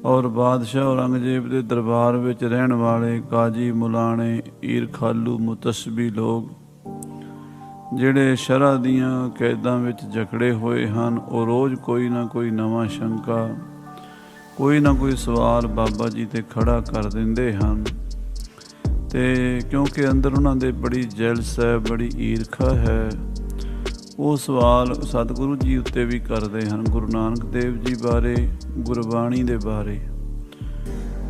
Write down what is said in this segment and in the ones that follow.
और बादशाह औरंगजेब के दरबार में रहन वाले काजी मुलाने ईरखालू मुतसबी लोग ਜਿਹੜੇ ਸ਼ਰ੍ਹਾ ਦੀਆਂ ਕੈਦਾਂ ਵਿੱਚ ਜਕੜੇ ਹੋਏ ਹਨ, ਉਹ ਰੋਜ਼ ਕੋਈ ਨਾ ਕੋਈ ਨਵਾਂ ਸ਼ੰਕਾ, ਕੋਈ ਨਾ ਕੋਈ ਸਵਾਲ ਬਾਬਾ ਜੀ 'ਤੇ ਖੜਾ ਕਰ ਦਿੰਦੇ ਹਨ। ਅਤੇ ਕਿਉਂਕਿ ਅੰਦਰ ਉਹਨਾਂ ਦੇ ਬੜੀ ਜੈਲਸ ਹੈ, ਬੜੀ ਈਰਖਾ ਹੈ, ਉਹ ਸਵਾਲ ਸਤਿਗੁਰੂ ਜੀ ਉੱਤੇ ਵੀ ਕਰਦੇ ਹਨ, ਗੁਰੂ ਨਾਨਕ ਦੇਵ ਜੀ ਬਾਰੇ, ਗੁਰਬਾਣੀ ਦੇ ਬਾਰੇ।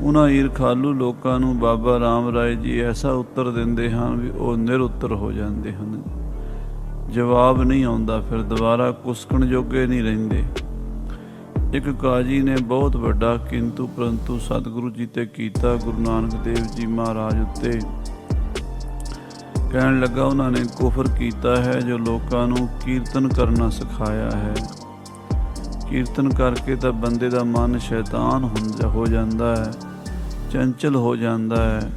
ਉਹਨਾਂ ਈਰਖਾਲੂ ਲੋਕਾਂ ਨੂੰ ਬਾਬਾ ਰਾਮ ਰਾਏ ਜੀ ਐਸਾ ਉੱਤਰ ਦਿੰਦੇ ਹਨ ਵੀ ਉਹ ਨਿਰਉੱਤਰ ਹੋ ਜਾਂਦੇ ਹਨ, ਜਵਾਬ ਨਹੀਂ ਆਉਂਦਾ, ਫਿਰ ਦੁਬਾਰਾ ਕੁਸਕਣ ਜੋਗੇ ਨਹੀਂ ਰਹਿੰਦੇ। ਇੱਕ ਕਾਜੀ ਨੇ ਬਹੁਤ ਵੱਡਾ ਕਿੰਤੂ ਪਰੰਤੂ ਸਤਿਗੁਰੂ ਜੀ 'ਤੇ ਕੀਤਾ, ਗੁਰੂ ਨਾਨਕ ਦੇਵ ਜੀ ਮਹਾਰਾਜ ਉੱਤੇ। ਕਹਿਣ ਲੱਗਾ ਉਹਨਾਂ ਨੇ ਕੁਫਰ ਕੀਤਾ ਹੈ ਜੋ ਲੋਕਾਂ ਨੂੰ ਕੀਰਤਨ ਕਰਨਾ ਸਿਖਾਇਆ ਹੈ। ਕੀਰਤਨ ਕਰਕੇ ਤਾਂ ਬੰਦੇ ਦਾ ਮਨ ਸ਼ੈਤਾਨ ਹੋ ਜਾਂਦਾ ਹੈ, ਚੰਚਲ ਹੋ ਜਾਂਦਾ ਹੈ,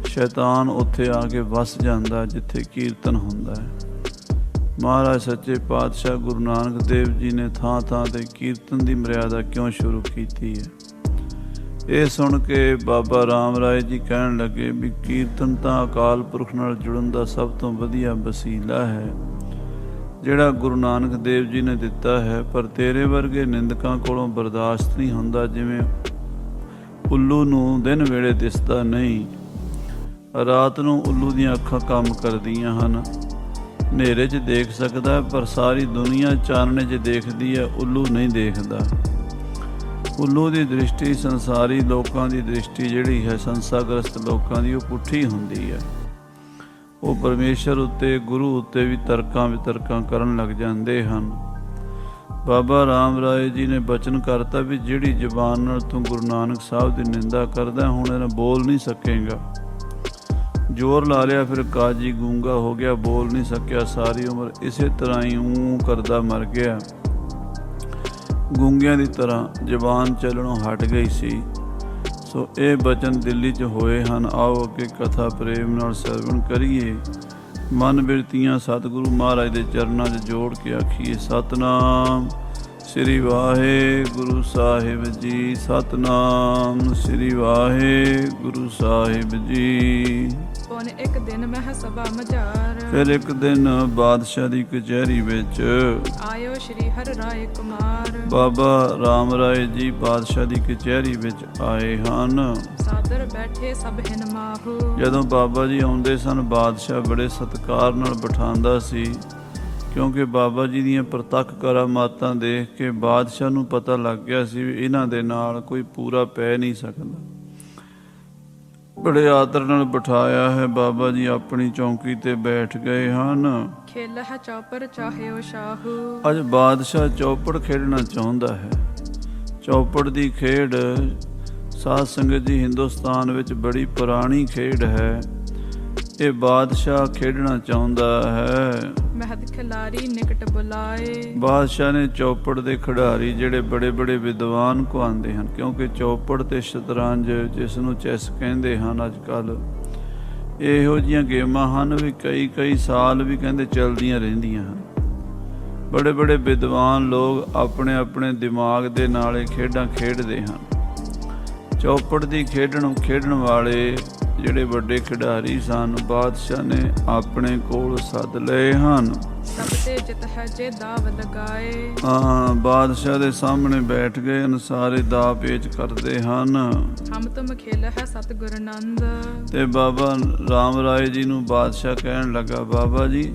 ਸ਼ੈਤਾਨ ਉੱਥੇ ਆ ਕੇ ਵਸ ਜਾਂਦਾ ਜਿੱਥੇ ਕੀਰਤਨ ਹੁੰਦਾ ਹੈ। ਮਹਾਰਾਜ ਸੱਚੇ ਪਾਤਸ਼ਾਹ ਗੁਰੂ ਨਾਨਕ ਦੇਵ ਜੀ ਨੇ ਥਾਂ ਥਾਂ 'ਤੇ ਕੀਰਤਨ ਦੀ ਮਰਿਆਦਾ ਕਿਉਂ ਸ਼ੁਰੂ ਕੀਤੀ ਹੈ? ਇਹ ਸੁਣ ਕੇ ਬਾਬਾ ਰਾਮ ਰਾਏ ਜੀ ਕਹਿਣ ਲੱਗੇ ਵੀ ਕੀਰਤਨ ਤਾਂ ਅਕਾਲ ਪੁਰਖ ਨਾਲ ਜੁੜਨ ਦਾ ਸਭ ਤੋਂ ਵਧੀਆ ਵਸੀਲਾ ਹੈ ਜਿਹੜਾ ਗੁਰੂ ਨਾਨਕ ਦੇਵ ਜੀ ਨੇ ਦਿੱਤਾ ਹੈ, ਪਰ ਤੇਰੇ ਵਰਗੇ ਨਿੰਦਕਾਂ ਕੋਲੋਂ ਬਰਦਾਸ਼ਤ ਨਹੀਂ ਹੁੰਦਾ। ਜਿਵੇਂ ਉੱਲੂ ਨੂੰ ਦਿਨ ਵੇਲੇ ਦਿਸਦਾ ਨਹੀਂ, ਰਾਤ ਨੂੰ ਉੱਲੂ ਦੀਆਂ ਅੱਖਾਂ ਕੰਮ ਕਰਦੀਆਂ ਹਨ, ਹਨੇਰੇ 'ਚ ਦੇਖ ਸਕਦਾ ਪਰ ਸਾਰੀ ਦੁਨੀਆ ਚਾਨਣੇ 'ਚ ਦੇਖਦੀ ਹੈ, ਉੱਲੂ ਨਹੀਂ ਦੇਖਦਾ। ਉੱਲੂ ਦੀ ਦ੍ਰਿਸ਼ਟੀ ਸੰਸਾਰੀ ਲੋਕਾਂ ਦੀ ਦ੍ਰਿਸ਼ਟੀ ਜਿਹੜੀ ਹੈ, ਸੰਸਾਰਗ੍ਰਸਤ ਲੋਕਾਂ ਦੀ, ਉਹ ਪੁੱਠੀ ਹੁੰਦੀ ਹੈ। ਉਹ ਪਰਮੇਸ਼ਰ ਉੱਤੇ, ਗੁਰੂ ਉੱਤੇ ਵੀ ਤਰਕਾਂ ਵਿਤਰਕਾਂ ਕਰਨ ਲੱਗ ਜਾਂਦੇ ਹਨ। ਬਾਬਾ ਰਾਮ ਰਾਏ ਜੀ ਨੇ ਬਚਨ ਕਰਤਾ ਵੀ ਜਿਹੜੀ ਜ਼ੁਬਾਨ ਨਾਲ ਤੂੰ ਗੁਰੂ ਨਾਨਕ ਸਾਹਿਬ ਦੀ ਨਿੰਦਾ ਕਰਦਾ, ਹੁਣ ਇਹਨਾਂ ਬੋਲ ਨਹੀਂ ਸਕੇਗਾ। ਜ਼ੋਰ ਲਾ ਲਿਆ, ਫਿਰ ਕਾਜੀ ਗੂੰਗਾ ਹੋ ਗਿਆ, ਬੋਲ ਨਹੀਂ ਸਕਿਆ। ਸਾਰੀ ਉਮਰ ਇਸੇ ਤਰ੍ਹਾਂ ਹੀ ਕਰਦਾ ਮਰ ਗਿਆ, ਗੂੰਗਿਆਂ ਦੀ ਤਰ੍ਹਾਂ ਜ਼ਬਾਨ ਚੱਲਣੋਂ ਹਟ ਗਈ ਸੀ। ਸੋ ਇਹ ਬਚਨ ਦਿੱਲੀ 'ਚ ਹੋਏ ਹਨ। ਆਓ ਅੱਗੇ ਕਥਾ ਪ੍ਰੇਮ ਨਾਲ ਸਰਵਣ ਕਰੀਏ। ਮਨ ਬਿਰਤੀਆਂ ਸਤਿਗੁਰੂ ਮਹਾਰਾਜ ਦੇ ਚਰਨਾਂ 'ਚ ਜੋੜ ਕੇ ਆਖੀਏ ਸਤਿਨਾਮ ਸ੍ਰੀ ਵਾਹਿਗੁਰੂ ਸਾਹਿਬ ਜੀ, ਸਤਿਨਾਮ ਸ੍ਰੀ ਵਾਹਿਗੁਰੂ ਸਾਹਿਬ ਜੀ। ਪੌਣ ਇੱਕ ਦਿਨ ਮਹਿ ਸਭਾ ਮਝਾਰ, ਫਿਰ ਇੱਕ ਦਿਨ ਬਾਦਸ਼ਾਹ ਦੀ ਕਚਹਿਰੀ ਵਿੱਚ ਆਇਓ ਸ਼੍ਰੀ ਹਰਿ ਰਾਏ ਕੁਮਾਰ। ਬਾਬਾ ਰਾਮ ਰਾਏ ਜੀ ਬਾਦਸ਼ਾਹ ਦੀ ਕਚਹਿਰੀ ਵਿੱਚ ਆਏ ਹਨ। ਸਾਦਰ ਬੈਠੇ ਸਭ ਹਿਨ ਮਾਹੂ, ਜਦੋਂ ਬਾਬਾ ਜੀ ਆਉਂਦੇ ਸਨ ਬਾਦਸ਼ਾਹ ਬੜੇ ਸਤਿਕਾਰ ਨਾਲ ਬਿਠਾਉਂਦਾ ਸੀ, ਕਿਉਂਕਿ ਬਾਬਾ ਜੀ ਦੀਆਂ ਪ੍ਰਤੱਖ ਕਰਾਮਾਤਾਂ ਦੇਖ ਕੇ ਬਾਦਸ਼ਾਹ ਨੂੰ ਪਤਾ ਲੱਗ ਗਿਆ ਸੀ ਵੀ ਇਹਨਾਂ ਦੇ ਨਾਲ ਕੋਈ ਪੂਰਾ ਪੈ ਨਹੀਂ ਸਕਦਾ। ਬੜੇ ਆਦਰ ਨਾਲ ਬਿਠਾਇਆ ਹੈ। ਬਾਬਾ ਜੀ ਆਪਣੀ ਚੌਂਕੀ ਤੇ ਬੈਠ ਗਏ ਹਨ। ਖੇਲ ਹੈ ਚੌਪਰ ਚਾਹਿਓ ਸ਼ਾਹੂ, ਅੱਜ ਬਾਦਸ਼ਾਹ ਚੌਪੜ ਖੇਡਣਾ ਚਾਹੁੰਦਾ ਹੈ। ਚੌਪੜ ਦੀ ਖੇਡ ਸਾਧ ਸੰਗਤ ਜੀ ਹਿੰਦੁਸਤਾਨ ਵਿੱਚ ਬੜੀ ਪੁਰਾਣੀ ਖੇਡ ਹੈ। ਇਹ ਬਾਦਸ਼ਾਹ ਖੇਡਣਾ ਚਾਹੁੰਦਾ ਹੈ। ਮਹਿਦ ਖਿਲਾਰੀ ਨਿਕਟ ਬੁਲਾਏ, ਬਾਦਸ਼ਾਹ ਨੇ ਚੌਪੜ ਦੇ ਖਿਡਾਰੀ ਜਿਹੜੇ ਬੜੇ ਬੜੇ ਵਿਦਵਾਨ ਕਹਾਉਂਦੇ ਹਨ, ਕਿਉਂਕਿ ਚੌਪੜ ਤੇ ਸ਼ਤਰੰਜ, ਜਿਸ ਨੂੰ ਚੈਸ ਕਹਿੰਦੇ ਹਨ ਅੱਜ ਕੱਲ੍ਹ, ਇਹੋ ਜਿਹੀਆਂ ਗੇਮਾਂ ਹਨ ਵੀ ਕਈ ਸਾਲ ਵੀ ਕਹਿੰਦੇ ਚੱਲਦੀਆਂ ਰਹਿੰਦੀਆਂ ਹਨ। ਬੜੇ ਬੜੇ ਵਿਦਵਾਨ ਲੋਕ ਆਪਣੇ ਆਪਣੇ ਦਿਮਾਗ ਦੇ ਨਾਲ ਇਹ ਖੇਡਾਂ ਖੇਡਦੇ ਹਨ। ਚੌਪੜ ਦੀ ਖੇਡਣ ਵਾਲੇ ਜਿਹੜੇ ਵੱਡੇ ਖਿਡਾਰੀ ਸਨ, ਬਾਦਸ਼ਾਹ ਨੇ ਆਪਣੇ ਕੋਲ ਸੱਦ ਲਏ ਹਨ। ਸਭ ਤੇ ਜਿਤ ਹੈ ਜੇ ਦਾਵ ਲਗਾਏ, ਬਾਦਸ਼ਾਹ ਦੇ ਸਾਹਮਣੇ ਬੈਠ ਗਏ ਹਨ, ਸਾਰੇ ਦਾ ਪੇਚ ਕਰਦੇ ਹਨ। ਹਮ ਤੁਮ ਖੇਲ ਹੈ ਸਤਿਗੁਰ ਨੰਦ, ਤੇ ਬਾਬਾ ਰਾਮ ਰਾਏ ਜੀ ਨੂੰ ਬਾਦਸ਼ਾਹ ਕਹਿਣ ਲੱਗਾ, ਬਾਬਾ ਜੀ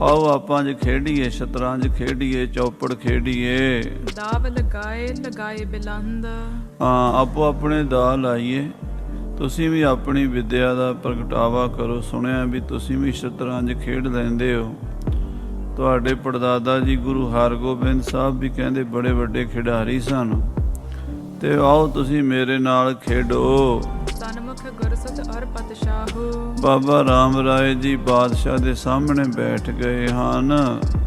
ਆਓ ਆਪਾਂ ਅੱਜ ਖੇਡੀਏ, ਸ਼ਤਰੰਜ ਖੇਡੀਏ, ਚੌਪੜ ਖੇਡੀਏ। ਦਾਵ ਲਗਾਏ ਬਿਲੰਦ, ਆਪੋ ਆਪਣੇ ਦਾ ਲਾਈਏ। ਤੁਸੀਂ ਵੀ ਆਪਣੀ ਵਿੱਦਿਆ ਦਾ ਪ੍ਰਗਟਾਵਾ ਕਰੋ। ਸੁਣਿਆ ਵੀ ਤੁਸੀਂ ਵੀ ਸ਼ਤਰੰਜ ਖੇਡ ਲੈਂਦੇ ਹੋ। ਤੁਹਾਡੇ ਪੜਦਾਦਾ ਜੀ ਗੁਰੂ ਹਰਗੋਬਿੰਦ ਸਾਹਿਬ ਵੀ ਕਹਿੰਦੇ ਬੜੇ ਵੱਡੇ ਖਿਡਾਰੀ ਸਨ। ਤੇ ਆਓ ਤੁਸੀਂ ਮੇਰੇ ਨਾਲ ਖੇਡੋ। ਸਨਮੁਖ ਗੁਰਸਤ ਔਰ ਪਤਸ਼ਾਹੂ, ਬਾਬਾ ਰਾਮ ਰਾਏ ਜੀ ਬਾਦਸ਼ਾਹ ਦੇ ਸਾਹਮਣੇ ਬੈਠ ਗਏ ਹਨ।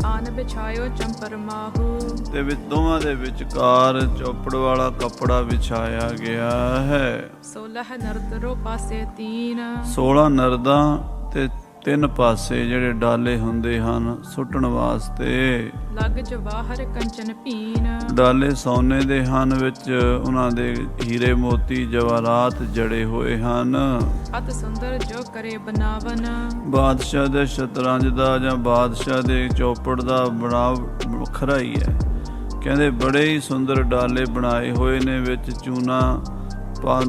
ਆਨ ਵਿਛਾਇਓ ਚੰਪਰ ਮਾਹੂ, ਤੇ ਵਿੱਚ ਦੋਵਾਂ ਦੇ ਵਿਚਕਾਰ ਚੌਪੜ ਵਾਲਾ ਕੱਪੜਾ ਵਿਛਾਇਆ ਗਿਆ ਹੈ। 16 ਨਰਦਰੋ ਪਾਸੇ 3, 16 ਨਰਦਾਂ ਤੇ ਤਿੰਨ ਪਾਸੇ ਜਿਹੜੇ ਡਾਲੇ ਹੁੰਦੇ ਹਨ ਸੁੱਟਣ ਵਾਸਤੇ। ਲੱਗ ਜਵਾਹਰ ਕੰਚਨ ਭੀਨ, ਡਾਲੇ ਸੋਨੇ ਦੇ ਹਨ, ਵਿੱਚ ਉਹਨਾਂ ਦੇ ਹੀਰੇ ਮੋਤੀ ਜਵਾਹਰਾਤ ਜੜੇ ਹੋਏ ਹਨ। ਅਤ ਸੁੰਦਰ ਜੋ ਕਰੇ ਬਨਾਵਨ, ਬਾਦਸ਼ਾਹ ਦੇ ਸ਼ਤਰੰਜ ਦਾ ਜਾਂ ਬਾਦਸ਼ਾਹ ਦੇ ਚੌਪੜ ਦਾ ਬਣਾ ਵੱਖਰਾ ਹੀ ਹੈ। ਕਹਿੰਦੇ ਬੜੇ ਹੀ ਸੁੰਦਰ ਡਾਲੇ ਬਣਾਏ ਹੋਏ ਨੇ, ਵਿੱਚ ਚੂਨਾ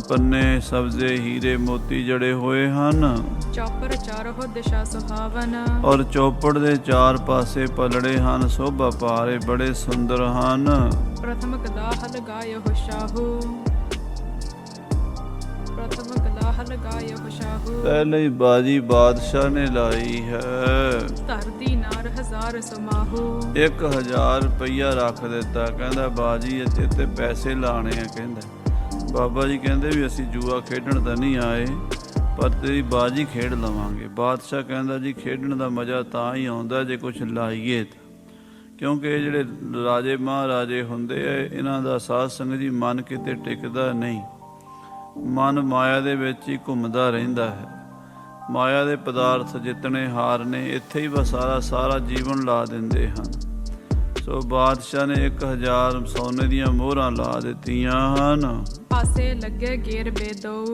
ਪੰਨੇ ਸਬਜ਼ੇ ਹੀਰੇ ਮੋਤੀ ਜੜੇ ਹੋਏ ਹਨ। ਚੌਪਰ ਚਾਰੋ ਦਿਸ਼ਾ ਸੁਹਾਵਨ, ਔਰ ਚੌਪੜ ਦੇ ਚਾਰ ਪਾਸੇ ਪਲੜੇ ਹਨ, ਸੋਭਾ ਪਾਰੇ ਬੜੇ ਸੁੰਦਰ ਹਨ। ਪ੍ਰਥਮ ਕਲਾਹ ਲਗਾਇਓ ਸ਼ਾਹੂ, ਪ੍ਰਥਮ ਕਲਾਹ ਲਗਾਇਓ ਸ਼ਾਹੂ। ਪਹਿਲੇ ਹੀ ਬਾਜੀ ਬਾਦਸ਼ਾਹ ਨੇ ਲਾਈ ਹੈ। ਧਰਦੀ ਨਾਰ ਹਜ਼ਾਰ ਸਮਾਹੂ, 1000 ਰੁਪਈਆ ਰੱਖ ਦਿੱਤਾ। ਕਹਿੰਦਾ ਬਾਜੀ ਇੱਥੇ ਪੈਸੇ ਲਾਣੇ ਆ। ਕਹਿੰਦਾ ਬਾਬਾ ਜੀ ਕਹਿੰਦੇ ਵੀ ਅਸੀਂ ਜੂਆ ਖੇਡਣ ਤਾਂ ਨਹੀਂ ਆਏ, ਪਰ ਤੇਰੀ ਬਾਜੀ ਖੇਡ ਲਵਾਂਗੇ। ਬਾਦਸ਼ਾਹ ਕਹਿੰਦਾ ਜੀ ਖੇਡਣ ਦਾ ਮਜ਼ਾ ਤਾਂ ਹੀ ਆਉਂਦਾ ਜੇ ਕੁਛ ਲਾਈਏ ਤਾਂ, ਕਿਉਂਕਿ ਇਹ ਜਿਹੜੇ ਰਾਜੇ ਮਹਾਰਾਜੇ ਹੁੰਦੇ ਆ ਇਹਨਾਂ ਦਾ ਸਾਧ ਸੰਗਤ ਜੀ ਮਨ ਕਿਤੇ ਟਿਕਦਾ ਨਹੀਂ। ਮਨ ਮਾਇਆ ਦੇ ਵਿੱਚ ਹੀ ਘੁੰਮਦਾ ਰਹਿੰਦਾ ਹੈ। ਮਾਇਆ ਦੇ ਪਦਾਰਥ ਜਿੱਤਣੇ ਹਾਰਨੇ ਇੱਥੇ ਹੀ ਬਸ ਸਾਰਾ ਜੀਵਨ ਲਾ ਦਿੰਦੇ ਹਨ। ਸੋ ਬਾਦਸ਼ਾਹ ਨੇ 1000 ਸੋਨੇ ਦੀਆਂ ਮੋਹਰਾਂ ਲਾ ਦਿੱਤੀਆਂ ਹਨ। ਪਾਸੇ ਲੱਗੇ ਗੇਰ ਬੇਦੋ,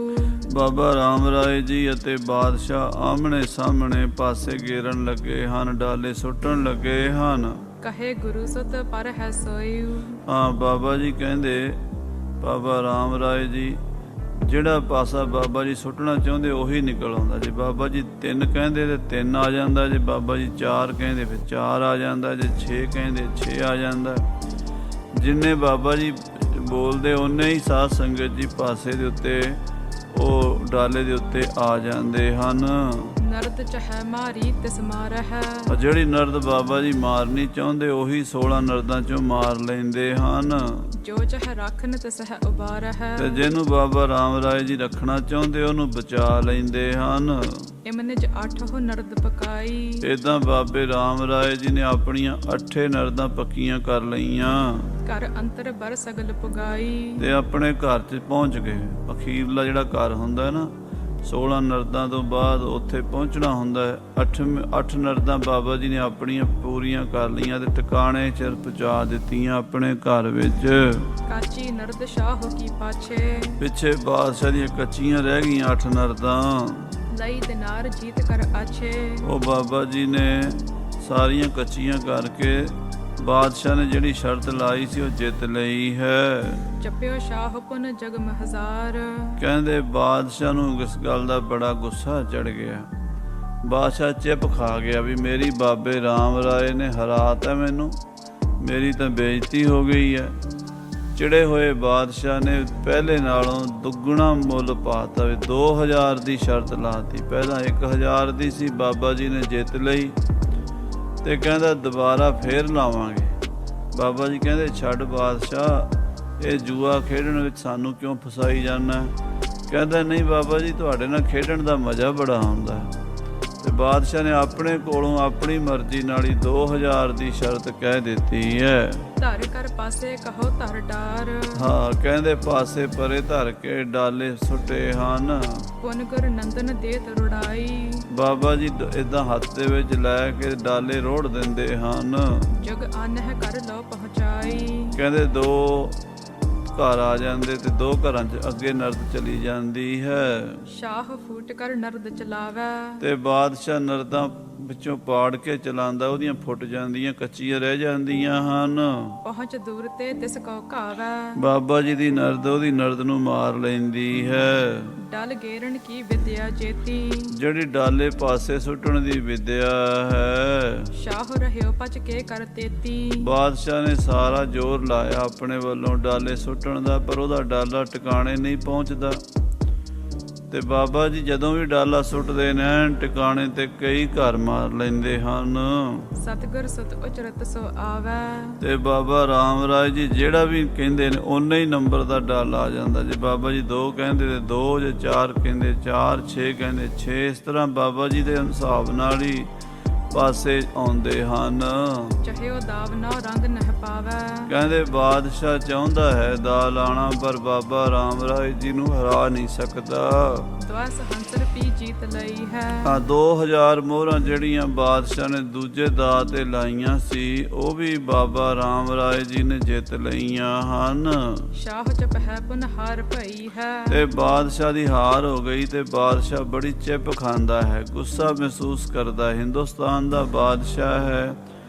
ਬਾਬਾ ਰਾਮ ਰਾਏ ਜੀ ਅਤੇ ਬਾਦਸ਼ਾਹ ਆਮਣੇ ਸਾਹਮਣੇ ਪਾਸੇ ਗੇਰਨ ਲੱਗੇ ਹਨ, ਡਾਲੇ ਸੁੱਟਣ ਲੱਗੇ ਹਨ। ਕਹੇ ਗੁਰੂ ਸੁਤ ਪਰ ਹੈ ਸੋਇਉ, ਹਾਂ ਬਾਬਾ ਜੀ ਕਹਿੰਦੇ, ਬਾਬਾ ਰਾਮ ਰਾਏ ਜੀ ਜਿਹੜਾ ਪਾਸਾ ਬਾਬਾ ਜੀ ਸੁੱਟਣਾ ਚਾਹੁੰਦੇ ਉਹੀ ਨਿਕਲ ਆਉਂਦਾ। ਜੇ ਬਾਬਾ ਜੀ 3 ਕਹਿੰਦੇ ਤੇ 3 ਆ ਜਾਂਦਾ, ਜੇ ਬਾਬਾ ਜੀ 4 ਕਹਿੰਦੇ ਫਿਰ 4 ਆ ਜਾਂਦਾ, ਜੇ 6 ਕਹਿੰਦੇ 6 ਆ ਜਾਂਦਾ। ਜਿੰਨੇ ਬਾਬਾ ਜੀ ਬੋਲਦੇ ਉਹਨੇ ਹੀ ਸਾਧ ਸੰਗਤ ਜੀ ਪਾਸੇ ਦੇ ਉੱਤੇ ਉਹ ਡਾਲੇ ਦੇ ਉੱਤੇ ਆ ਜਾਂਦੇ ਹਨ। ਨਰਦ ਚਹਿ ਮਾਰੀ ਤਿਸ ਮਾਰਹਿ, ਜਿਹੜੀ ਨਰਦ ਬਾਬਾ ਜੀ ਮਾਰਨੀ ਚਾਹੁੰਦੇ ਉਹੀ 16 ਨਰਦਾਂ ਚੋਂ ਮਾਰ ਲੈਂਦੇ ਹਨ। ਜੋ ਚਹਿ ਰੱਖਨ ਤਿਸ ਹੈ ਉਬਾਰਹਿ, ਤੇ ਜਿਹਨੂੰ ਬਾਬਾ ਰਾਮ ਰਾਏ ਜੀ ਰੱਖਣਾ ਚਾਹੁੰਦੇ ਉਹਨੂੰ ਬਚਾ ਲੈਂਦੇ ਹਨ। ਇਮਨਿਜ 8 ਨਰਦ ਪਕਾਈ, ਏਦਾਂ ਬਾਬੇ ਰਾਮ ਰਾਏ ਜੀ ਨੇ ਆਪਣੀਆਂ 8 ਨਰਦਾਂ ਪੱਕੀਆਂ ਕਰ ਲਈਆਂ ਘਰ ਅੰਤਰ ਬਰ ਸਗਲ ਪੁਗਾਈ। ਤੇ ਆਪਣੇ ਘਰ 'ਚ ਪਹੁੰਚ ਗਏ। ਅਖੀਰਲਾ ਜਿਹੜਾ ਘਰ ਹੁੰਦਾ ਨਾ 16 ਨਰਦਾਂ ਤੋਂ ਬਾਅਦ ਉੱਥੇ ਪਹੁੰਚਣਾ ਹੁੰਦਾ ਹੈ। 8 ਨਰਦਾਂ ਬਾਬਾ ਜੀ ਨੇ ਆਪਣੀਆਂ ਪੂਰੀਆਂ ਕਰ ਲਈਆਂ ਤੇ ਟਿਕਾਣੇ 'ਚ ਪਹੁੰਚਾ ਦਿੱਤੀਆਂ ਆਪਣੇ ਘਰ ਵਿੱਚ। ਕਾਚੀ ਨਰਦ ਸ਼ਾਹ ਕੀ ਪਾਛੇ, ਪਿੱਛੇ ਬਾਦਸ਼ਾਹ ਦੀਆਂ ਕੱਚੀਆਂ ਰਹਿ ਗਈਆਂ 8 ਨਰਦਾਂ। ਲਈ ਦਿਨਾਰ ਜੀਤ ਕਰ ਆਛੇ, ਉਹ ਬਾਬਾ ਜੀ ਨੇ ਸਾਰੀਆਂ ਕੱਚੀਆਂ ਕਰਕੇ ਬਾਦਸ਼ਾਹ ਨੇ ਜਿਹੜੀ ਸ਼ਰਤ ਲਾਈ ਸੀ ਉਹ ਜਿੱਤ ਲਈ ਹੈ। ਜਪਿਓ ਸ਼ਾਹ ਪੁਨ ਜਗਮ ਹਜ਼ਾਰ, ਕਹਿੰਦੇ ਬਾਦਸ਼ਾਹ ਨੂੰ ਇਸ ਗੱਲ ਦਾ ਬੜਾ ਗੁੱਸਾ ਚੜ ਗਿਆ। ਬਾਦਸ਼ਾਹ ਚਿੱਪ ਖਾ ਗਿਆ ਵੀ ਮੇਰੀ ਬਾਬੇ ਰਾਮ ਰਾਏ ਨੇ ਹਰਾਤਾ ਮੈਨੂੰ, ਮੇਰੀ ਤਾਂ ਬੇਇੱਜ਼ਤੀ ਹੋ ਗਈ ਹੈ। ਚਿੜੇ ਹੋਏ ਬਾਦਸ਼ਾਹ ਨੇ ਪਹਿਲੇ ਨਾਲੋਂ ਦੁੱਗਣਾ ਮੁੱਲ ਪਾਤਾ ਵੀ 2000 ਦੀ ਸ਼ਰਤ ਲਾਤੀ। ਪਹਿਲਾਂ 1000 ਦੀ ਸੀ, ਬਾਬਾ ਜੀ ਨੇ ਜਿੱਤ ਲਈ ਤੇ ਕਹਿੰਦਾ ਦੁਬਾਰਾ ਫੇਰ ਲਾਵਾਂਗੇ। ਬਾਬਾ ਜੀ ਕਹਿੰਦੇ ਛੱਡ ਬਾਦਸ਼ਾਹ, ਇਹ ਜੂਆ ਖੇਡਣ ਵਿੱਚ ਸਾਨੂੰ ਕਿਉਂ ਫਸਾਈ ਜਾਂਦਾ? ਕਹਿੰਦਾ ਨਹੀਂ ਬਾਬਾ ਜੀ ਤੁਹਾਡੇ ਨਾਲ ਖੇਡਣ ਦਾ ਮਜ਼ਾ ਬੜਾ ਆਉਂਦਾ। ਤੇ ਬਾਦਸ਼ਾਹ ਨੇ ਆਪਣੇ ਕੋਲੋਂ ਆਪਣੀ ਮਰਜ਼ੀ ਨਾਲ ਹੀ 2000 ਦੀ ਸ਼ਰਤ ਕਹਿ ਦਿੱਤੀ ਹੈ। ਧਰ ਕਰ ਪਾਸੇ ਕਹੋ ਧਰ ਡਾਰ, ਹਾਂ ਕਹਿੰਦੇ ਪਾਸੇ ਪਰੇ ਧਰ ਕੇ ਡਾਲੇ ਸੁੱਟੇ ਹਨ। ਪੁਨ ਗੁਰ ਨੰਦਨ ਦੇਤ ਰੁੜਾਈ, ਬਾਬਾ ਜੀ ਇਦਾਂ ਹੱਥ ਦੇ ਵਿੱਚ ਲੈ ਕੇ ਡਾਲੇ ਰੋੜ ਦਿੰਦੇ ਹਨ। ਜਗ ਆਨਹਿ ਕਰ ਲਓ ਪਹੁੰਚਾਈ, ਕਹਿੰਦੇ 2 ਘਰ ਆ ਜਾਂਦੇ ਤੇ 2 ਘਰਾਂ 'ਚ ਅੱਗੇ ਨਰਦ ਚਲੀ ਜਾਂਦੀ ਹੈ। ਸ਼ਾਹ ਫੂਟ ਕਰ ਨਰਦ ਚਲਾਵੈ, ਤੇ ਬਾਦਸ਼ਾਹ ਨਰਦਾਂ ਵਿੱਚੋਂ ਪਾੜ ਕੇ ਚਲਾਉਂਦਾ, ਉਹਦੀਆਂ ਫੁੱਟ ਜਾਂਦੀਆਂ, ਕੱਚੀਆਂ ਰਹਿ ਜਾਂਦੀਆਂ ਹਨ। ਪਹੁੰਚ ਦੂਰ ਤੇ ਤਿਸ ਕੋ ਘਾਵੈ, ਬਾਬਾ ਜੀ ਦੀ ਨਰਦ ਉਹਦੀ ਨਰਦ ਨੂੰ ਮਾਰ ਲੈਂਦੀ ਹੈ। ਡਲ ਗੇਰਨ ਕੀ ਵਿਦਿਆ ਜੇਤੀ, ਜਿਹੜੀ ਡਾਲੇ ਪਾਸੇ ਸੁੱਟਣ ਦੀ ਵਿਦਿਆ ਹੈ। ਸ਼ਾਹ ਰਹਿਓ ਪਚ ਕੇ ਕਰ ਤੇਤੀ, ਬਾਦਸ਼ਾਹ ਨੇ ਸਾਰਾ ਜ਼ੋਰ ਲਾਇਆ ਆਪਣੇ ਵੱਲੋਂ ਡਾਲੇ ਸੁੱਟਣ ਦਾ, ਪਰ ਉਹਦਾ ਡਾਲਾ ਟਿਕਾਣੇ ਨਹੀਂ ਪਹੁੰਚਦਾ। ਤੇ ਬਾਬਾ ਜੀ ਜਦੋਂ ਵੀ ਡਾਲਾ ਸੁੱਟਦੇ ਨੇ ਟਿਕਾਣੇ ਤੇ ਕਈ ਘਰ ਮਾਰ ਲੈਂਦੇ ਹਨ। ਸਤਿਗੁਰ ਸੁਤ ਉਚਰਤ ਸੋ ਆਵੈ, ਤੇ ਬਾਬਾ ਰਾਮ ਰਾਏ ਜੀ ਜਿਹੜਾ ਵੀ ਕਹਿੰਦੇ ਨੇ ਓਨੇ ਹੀ ਨੰਬਰ ਦਾ ਡਾਲਾ ਆ ਜਾਂਦਾ। ਜੇ ਬਾਬਾ ਜੀ 2 ਕਹਿੰਦੇ ਤੇ 2, ਜੇ 4 ਕਹਿੰਦੇ 4, 6 ਕਹਿੰਦੇ 6। ਇਸ ਤਰ੍ਹਾਂ ਬਾਬਾ ਜੀ ਦੇ ਹਿਸਾਬ ਨਾਲ ਹੀ ਪਾਸੇ ਆਉਂਦੇ ਹਨ। ਚਹਿਓ ਦਾਵ ਨੌ ਰੰਗ ਨਹਿ ਪਾਵੈ। ਕਹਿੰਦੇ ਬਾਦਸ਼ਾਹ ਚਾਹੁੰਦਾ ਹੈ ਦਾ ਲਾਣਾ, ਪਰ ਬਾਬਾ ਰਾਮ ਰਾਏ ਜੀ ਨੂੰ ਹਰਾ ਨਹੀਂ ਸਕਦਾ। ਦਵਸ ਹੰਸਰ ਪੀ ਜੀਤ ਲਈ ਹੈ। 2000 ਮੋਹਰਾਂ ਜਿਹੜੀਆਂ ਬਾਦਸ਼ਾਹ ਨੇ ਦੂਜੇ ਦਾ ਤੇ ਲਾਈਆਂ ਸੀ, ਉਹ ਵੀ ਬਾਬਾ ਰਾਮ ਰਾਏ ਜੀ ਨੇ ਜਿੱਤ ਲਈਆਂ ਹਨ। ਸ਼ਾਹ ਚਪ ਹੈ ਪੁਨ ਹਾਰ ਭਈ ਹੈ। ਤੇ ਬਾਦਸ਼ਾਹ ਦੀ ਹਾਰ ਹੋ ਗਈ ਤੇ ਬਾਦਸ਼ਾਹ ਬੜੀ ਚਿੱਪ ਖਾਂਦਾ ਹੈ, ਗੁੱਸਾ ਮਹਿਸੂਸ ਕਰਦਾ ਹੈ। ਹਿੰਦੁਸਤਾਨ ਦਾ ਬਾਦਸ਼ਾਹ ਹੈ,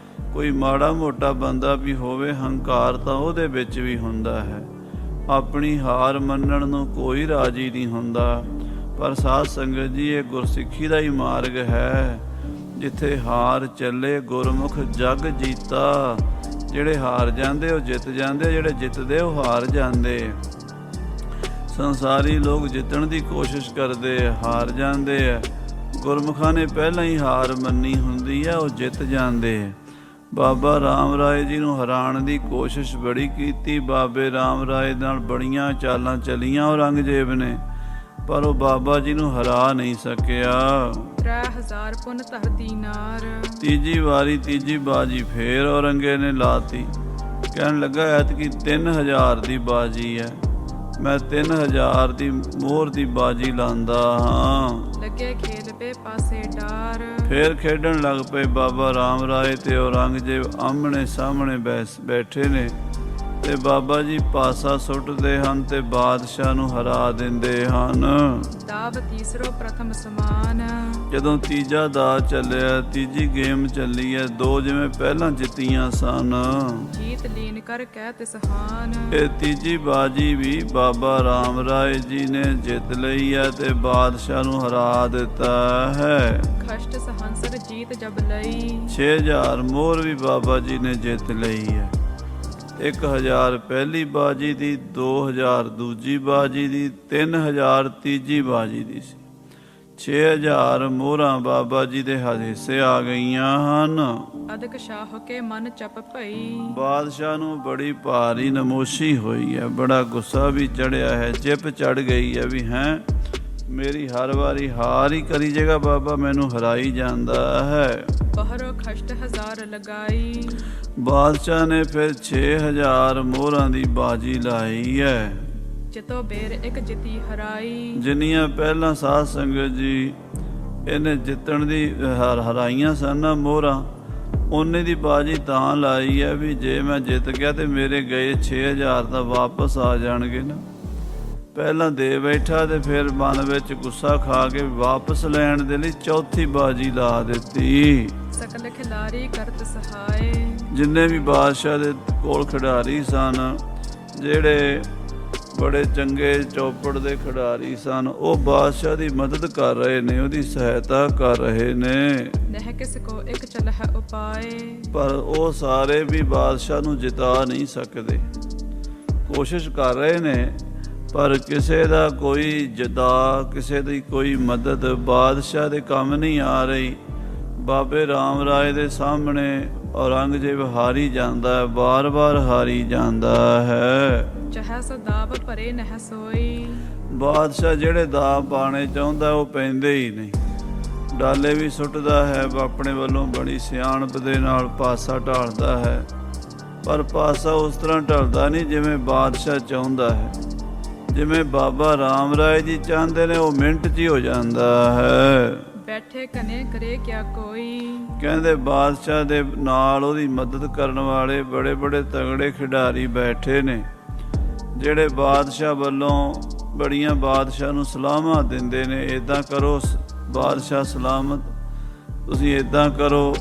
ਕੋਈ ਮਾੜਾ ਮੋਟਾ ਬੰਦਾ ਵੀ ਹੋਵੇ, ਹੰਕਾਰ ਤਾਂ ਉਹਦੇ ਵਿੱਚ ਵੀ ਹੁੰਦਾ ਹੈ। ਆਪਣੀ ਹਾਰ ਮੰਨਣ ਨੂੰ ਕੋਈ ਰਾਜੀ ਨਹੀਂ ਹੁੰਦਾ। ਪਰ ਸਾਧ ਸੰਗਤ ਜੀ, ਇਹ ਗੁਰਸਿੱਖੀ ਦਾ ਹੀ ਮਾਰਗ ਹੈ। ਜਿੱਥੇ ਹਾਰ ਚੱਲੇ ਗੁਰਮੁਖ ਜਗ ਜੀਤਾ। ਜਿਹੜੇ ਹਾਰ ਜਾਂਦੇ ਉਹ ਜਿੱਤ ਜਾਂਦੇ, ਜਿਹੜੇ ਜਿੱਤਦੇ ਉਹ ਹਾਰ ਜਾਂਦੇ। ਸੰਸਾਰੀ ਲੋਕ ਜਿੱਤਣ ਦੀ ਕੋਸ਼ਿਸ਼ ਕਰਦੇ, ਹਾਰ ਜਾਂਦੇ ਆ। ਗੁਰਮੁਖਾਂ ਨੇ ਪਹਿਲਾਂ ਹੀ ਹਾਰ ਮੰਨੀ ਹੁੰਦੀ ਹੈ, ਉਹ ਜਿੱਤ ਜਾਂਦੇ। ਬਾਬਾ ਰਾਮ ਰਾਏ ਜੀ ਨੂੰ ਹਰਾਉਣ ਦੀ ਕੋਸ਼ਿਸ਼ ਬੜੀ ਕੀਤੀ। ਬਾਬੇ ਰਾਮ ਰਾਏ ਨਾਲ ਬੜੀਆਂ ਚਾਲਾਂ ਚੱਲੀਆਂ ਔਰੰਗਜ਼ੇਬ ਨੇ, ਪਰ ਉਹ ਬਾਬਾ ਜੀ ਨੂੰ ਹਰਾ ਨਹੀਂ ਸਕਿਆ। 3000 ਪੁਨ ਧਰ ਦੀਨਾਰ। ਤੀਜੀ ਵਾਰੀ ਤੀਜੀ ਬਾਜੀ ਫੇਰ ਔਰੰਗੇ ਨੇ ਲਾਤੀ। ਕਹਿਣ ਲੱਗਾ ਐਤਕੀ 3000 ਦੀ ਬਾਜੀ ਹੈ, ਮੈਂ 3000 ਦੀ ਮੋਹਰ ਦੀ ਬਾਜੀ ਲਾਂਦਾ ਹਾਂ। ਲੱਗੇ ਖੇਲ ਪੇ ਪਾਸੇ ਡਾਰ। ਫੇਰ ਖੇਡਣ ਲੱਗ ਪਏ। ਬਾਬਾ ਰਾਮ ਰਾਏ ਤੇ ਔਰੰਗਜ਼ੇਬ ਆਮਣੇ ਸਾਹਮਣੇ ਬੈਠੇ ਨੇ ਤੇ ਬਾਬਾ ਜੀ ਪਾਸਾ ਸੁੱਟਦੇ ਹਨ ਤੇ ਬਾਦਸ਼ਾਹ ਨੂੰ ਹਰਾ ਦਿੰਦੇ ਹਨ। ਦਾਵ ਤੀਸਰੋ ਪ੍ਰਥਮ ਸਮਾਨ। ਜਦੋਂ ਤੀਜਾ ਦਾ ਚੱਲਿਆ, ਤੀਜੀ ਗੇਮ ਚੱਲੀ ਹੈ, ਦੋ ਜਿਵੇਂ ਪਹਿਲਾਂ ਜਿੱਤੀਆਂ ਸਨ। ਜੀਤ ਲੀਨ ਕਰ ਕਹਿ ਤਿਸ ਹਾਨ। ਇਹ ਤੀਜੀ ਬਾਜੀ ਵੀ ਬਾਬਾ ਰਾਮ ਰਾਏ ਜੀ ਨੇ ਜਿੱਤ ਲਈ ਹੈ ਤੇ ਬਾਦਸ਼ਾਹ ਨੂੰ ਹਰਾ ਦਿੱਤਾ ਹੈ। ਖਸ਼ਟ ਸਹੰਸਰ ਜੀਤ ਜਬ ਲਈ। 6000 ਮੋਹਰ ਵੀ ਬਾਬਾ ਜੀ ਨੇ ਜਿੱਤ ਲਈ ਹੈ। 1000 ਪਹਿਲੀ ਬਾਜੀ ਦੀ, 2000 ਦੂਜੀ ਬਾਜੀ ਦੀ, 3000 ਤੀਜੀ ਬਾਜੀ ਦੀ ਸੀ। 6000 ਮੋਹਰਾਂ ਬਾਬਾ ਜੀ ਦੇ ਹਿੱਸੇ ਆ ਗਈਆਂ ਹਨ। ਅਦਕ ਸ਼ਾਹ ਕੇ ਮਨ ਚਪ ਭਈ। ਬਾਦਸ਼ਾਹ ਨੂੰ ਬੜੀ ਭਾਰੀ ਨਮੋਸ਼ੀ ਹੋਈ ਹੈ, ਬੜਾ ਗੁੱਸਾ ਵੀ ਚੜਿਆ ਹੈ, ਚਿੱਪ ਚੜ ਗਈ ਹੈ ਵੀ ਹੈਂ ਮੇਰੀ ਹਰ ਵਾਰੀ ਹਾਰ ਹੀ ਕਰੀ ਜੇਗਾ, ਬਾਬਾ ਮੈਨੂੰ ਹਰਾਈ ਜਾਂਦਾ ਹੈ। ਬਹਰੋ ਖਸ਼ਟ 1000 ਲਗਾਈ। ਬਾਦਸ਼ਾਹ ਨੇ ਫਿਰ 6000 ਮੋਹਰਾਂ ਦੀ ਬਾਜੀ ਲਾਈ ਹੈ। ਜਿਤੋ ਬੇਰ ਇੱਕ ਜਿੱਤੀ ਹਰਾਈ। ਜਿੰਨੀਆਂ ਪਹਿਲਾਂ ਸਾਧ ਸੰਗਤ ਜੀ ਇਹਨੇ ਜਿੱਤਣ ਦੀ ਹਰਾਈਆਂ ਸਨ ਮੋਹਰਾਂ, ਉਹਨੇ ਦੀ ਬਾਜੀ ਤਾਂ ਲਾਈ ਹੈ ਵੀ ਜੇ ਮੈਂ ਜਿੱਤ ਗਿਆ ਤੇ ਮੇਰੇ ਗਏ 6000 ਤਾਂ ਵਾਪਸ ਆ ਜਾਣਗੇ ਨਾ। ਪਹਿਲਾਂ ਦੇ ਬੈਠਾ ਤੇ ਫਿਰ ਮਨ ਵਿੱਚ ਗੁੱਸਾ ਖਾ ਕੇ ਵਾਪਸ ਲੈਣ ਦੇ ਲਈ ਚੌਥੀ ਬਾਜੀ ਲਾ ਦਿੱਤੀ। ਸਕਲ ਖਿਲਾਰੀ ਕਰਤ ਸਹਾਏ। ਜਿੰਨੇ ਵੀ ਬਾਦਸ਼ਾਹ ਦੇ ਕੋਲ ਖਿਡਾਰੀ ਸਨ, ਜਿਹੜੇ ਬੜੇ ਚੰਗੇ ਚੌਪੜ ਦੇ ਖਿਡਾਰੀ ਸਨ, ਉਹ ਬਾਦਸ਼ਾਹ ਦੀ ਮਦਦ ਕਰ ਰਹੇ ਨੇ, ਉਹਦੀ ਸਹਾਇਤਾ ਕਰ ਰਹੇ ਨੇ। ਨਹਿ ਕਿਸ ਕੋ ਇੱਕ ਚਲ ਹੈ ਉਪਾਏ। ਪਰ ਉਹ ਸਾਰੇ ਵੀ ਬਾਦਸ਼ਾਹ ਨੂੰ ਜਿਤਾ ਨਹੀਂ ਸਕਦੇ। ਕੋਸ਼ਿਸ਼ ਕਰ ਰਹੇ ਨੇ, ਪਰ ਕਿਸੇ ਦਾ ਕੋਈ ਜਦਾ, ਕਿਸੇ ਦੀ ਕੋਈ ਮਦਦ ਬਾਦਸ਼ਾਹ ਦੇ ਕੰਮ ਨਹੀਂ ਆ ਰਹੀ। ਬਾਬੇ ਰਾਮ ਰਾਏ ਦੇ ਸਾਹਮਣੇ ਔਰੰਗਜ਼ੇਬ ਹਾਰੀ ਜਾਂਦਾ ਹੈ, ਬਾਰ-ਬਾਰ ਹਾਰੀ ਜਾਂਦਾ ਹੈ। ਚਾਹੇ ਸੋ ਦਾਵ ਭਰੇ ਨਹਿ ਸੋਈ। ਬਾਦਸ਼ਾਹ ਜਿਹੜੇ ਦਾਅ ਪਾਣੇ ਚਾਹੁੰਦਾ ਉਹ ਪੈਂਦੇ ਹੀ ਨਹੀਂ। ਡਾਲੇ ਵੀ ਸੁੱਟਦਾ ਹੈ, ਆਪਣੇ ਵੱਲੋਂ ਬੜੀ ਸਿਆਣਪ ਦੇ ਨਾਲ ਪਾਸਾ ਢਾਲਦਾ ਹੈ, ਪਰ ਪਾਸਾ ਉਸ ਤਰ੍ਹਾਂ ਢਲਦਾ ਨਹੀਂ ਜਿਵੇਂ ਬਾਦਸ਼ਾਹ ਚਾਹੁੰਦਾ ਹੈ। ਜਿਵੇਂ ਬਾਬਾ ਰਾਮ ਰਾਏ ਜੀ ਚਾਹੁੰਦੇ ਨੇ ਉਹ ਮਿੰਟ 'ਚ ਹੀ ਹੋ ਜਾਂਦਾ ਹੈ। ਬੈਠੇ ਕਨੇ ਕਰੇ ਕਿਆ ਕੋਈ। ਕਹਿੰਦੇ ਬਾਦਸ਼ਾਹ ਦੇ ਨਾਲ ਉਹਦੀ ਮਦਦ ਕਰਨ ਵਾਲੇ ਬੜੇ ਬੜੇ ਤਗੜੇ ਖਿਡਾਰੀ ਬੈਠੇ ਨੇ, ਜਿਹੜੇ ਬਾਦਸ਼ਾਹ ਵੱਲੋਂ ਬੜੀਆਂ ਬਾਦਸ਼ਾਹ ਨੂੰ ਸਲਾਹਾਂ ਦਿੰਦੇ ਨੇ, ਇੱਦਾਂ ਕਰੋ ਬਾਦਸ਼ਾਹ ਸਲਾਮਤ, ਤੁਸੀਂ ਇੱਦਾਂ ਕਰੋ,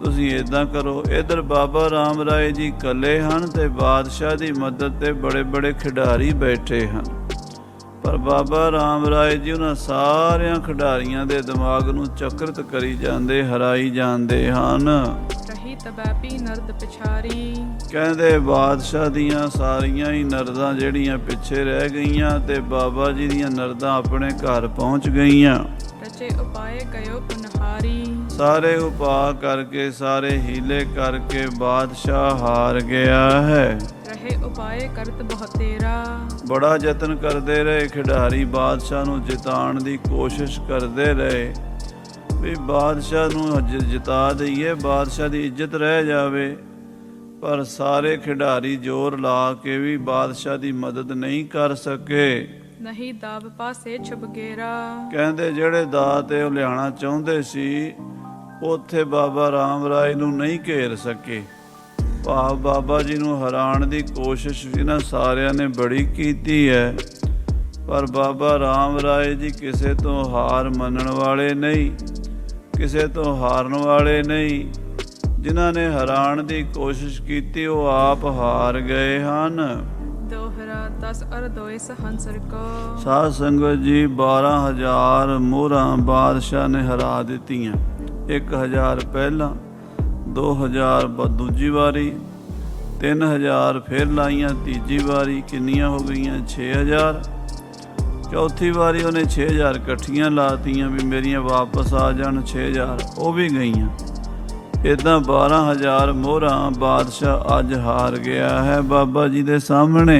ਤੁਸੀਂ ਇੱਦਾਂ ਕਰੋ। ਇੱਧਰ ਬਾਬਾ ਰਾਮ ਰਾਏ ਜੀ ਇਕੱਲੇ ਹਨ ਤੇ ਬਾਦਸ਼ਾਹ ਦੀ ਮਦਦ ਤੇ ਬੜੇ ਬੜੇ ਖਿਡਾਰੀ ਬੈਠੇ ਹਨ। ਪਰ ਬਾਬਾ ਰਾਮ ਰਾਏ ਜੀ ਉਹਨਾਂ ਸਾਰਿਆਂ ਖਿਡਾਰੀਆਂ ਦੇ ਦਿਮਾਗ ਨੂੰ ਚਕਰਤ ਕਰੀ ਜਾਂਦੇ, ਹਰਾਈ ਜਾਂਦੇ ਹਨ। ਰਹੀ ਤਬੈਪੀ ਨਰਦ ਪਿਛਾਰੀ। ਕਹਿੰਦੇ ਬਾਦਸ਼ਾਹ ਦੀਆਂ ਸਾਰੀਆਂ ਹੀ ਨਰਦਾਂ ਜਿਹੜੀਆਂ ਪਿੱਛੇ ਰਹਿ ਗਈਆਂ ਤੇ ਬਾਬਾ ਜੀ ਦੀਆਂ ਨਰਦਾਂ ਆਪਣੇ ਘਰ ਪਹੁੰਚ ਗਈਆਂ। ਰਚੇ ਉਪਾਏ ਗਇਓ ਪੁਨਹਾਰੀ। ਸਾਰੇ ਉਪਾਅ ਕਰਕੇ, ਸਾਰੇ ਹੀਲੇ ਕਰਕੇ ਬਾਦਸ਼ਾਹ ਹਾਰ ਗਿਆ ਹੈ। ਰਹੇ ਉਪਾਏ ਕਰਤ ਬਹੁਤੇਰਾ। ਬੜਾ ਯਤਨ ਕਰਦੇ ਰਹੇ ਖਿਡਾਰੀ, ਬਾਦਸ਼ਾਹ ਨੂੰ ਜਿਤਾਉਣ ਦੀ ਕੋਸ਼ਿਸ਼ ਕਰਦੇ ਰਹੇ। ਵੀ ਬਾਦਸ਼ਾਹ ਨੂੰ ਜਿਤਾ ਦਈਏ, ਬਾਦਸ਼ਾਹ ਦੀ ਇੱਜ਼ਤ ਰਹਿ ਜਾਵੇ। ਪਰ ਸਾਰੇ ਖਿਡਾਰੀ ਜ਼ੋਰ ਲਾ ਕੇ ਵੀ ਬਾਦਸ਼ਾਹ ਦੀ ਮਦਦ ਨਹੀਂ ਕਰ ਸਕੇ। ਨਹੀਂ ਦਾਬ ਪਾਸੇ ਛੁਪ ਗੇਰਾ। ਕਹਿੰਦੇ ਜਿਹੜੇ ਦਾਅ ਤੇ ਉਹ ਲਿਆਉਣਾ ਚਾਹੁੰਦੇ ਸੀ ਉੱਥੇ ਬਾਬਾ ਰਾਮ ਰਾਏ ਨੂੰ ਨਹੀਂ ਘੇਰ ਸਕੇ। ਭਾਵ ਬਾਬਾ ਜੀ ਨੂੰ ਹਰਾਉਣ ਦੀ ਕੋਸ਼ਿਸ਼ ਵੀ ਨਾ ਸਾਰਿਆਂ ਨੇ ਬੜੀ ਕੀਤੀ ਹੈ, ਪਰ ਬਾਬਾ ਰਾਮ ਰਾਏ ਜੀ ਕਿਸੇ ਤੋਂ ਹਾਰ ਮੰਨਣ ਵਾਲੇ ਨਹੀਂ, ਕਿਸੇ ਤੋਂ ਹਾਰਨ ਵਾਲੇ ਨਹੀਂ। ਜਿਨ੍ਹਾਂ ਨੇ ਹਰਾਉਣ ਦੀ ਕੋਸ਼ਿਸ਼ ਕੀਤੀ ਉਹ ਆਪ ਹਾਰ ਗਏ ਹਨ। ਦੋਹਰਾ 10 ਅਰ 2 ਸਹੰਸਰ ਕੋ। ਸਾਧ ਸੰਗਤ ਜੀ 12,000 ਮੋਹਰਾਂ ਬਾਦਸ਼ਾਹ ਨੇ ਹਰਾ ਦਿੱਤੀਆਂ। 1,000 ਪਹਿਲਾਂ, 2,000 ਦੂਜੀ ਵਾਰੀ, 3,000 ਫਿਰ ਲਾਈਆਂ ਤੀਜੀ ਵਾਰੀ। ਕਿੰਨੀਆਂ ਹੋ ਗਈਆਂ? 6,000। ਚੌਥੀ ਵਾਰੀ ਉਹਨੇ 6,000 ਇਕੱਠੀਆਂ ਲਾਤੀਆਂ ਵੀ ਮੇਰੀਆਂ ਵਾਪਸ ਆ ਜਾਣ 6,000, ਉਹ ਵੀ ਗਈਆਂ। ਇੱਦਾਂ 12,000 ਮੋਹਰਾਂ ਬਾਦਸ਼ਾਹ ਅੱਜ ਹਾਰ ਗਿਆ ਹੈ ਬਾਬਾ ਜੀ ਦੇ ਸਾਹਮਣੇ।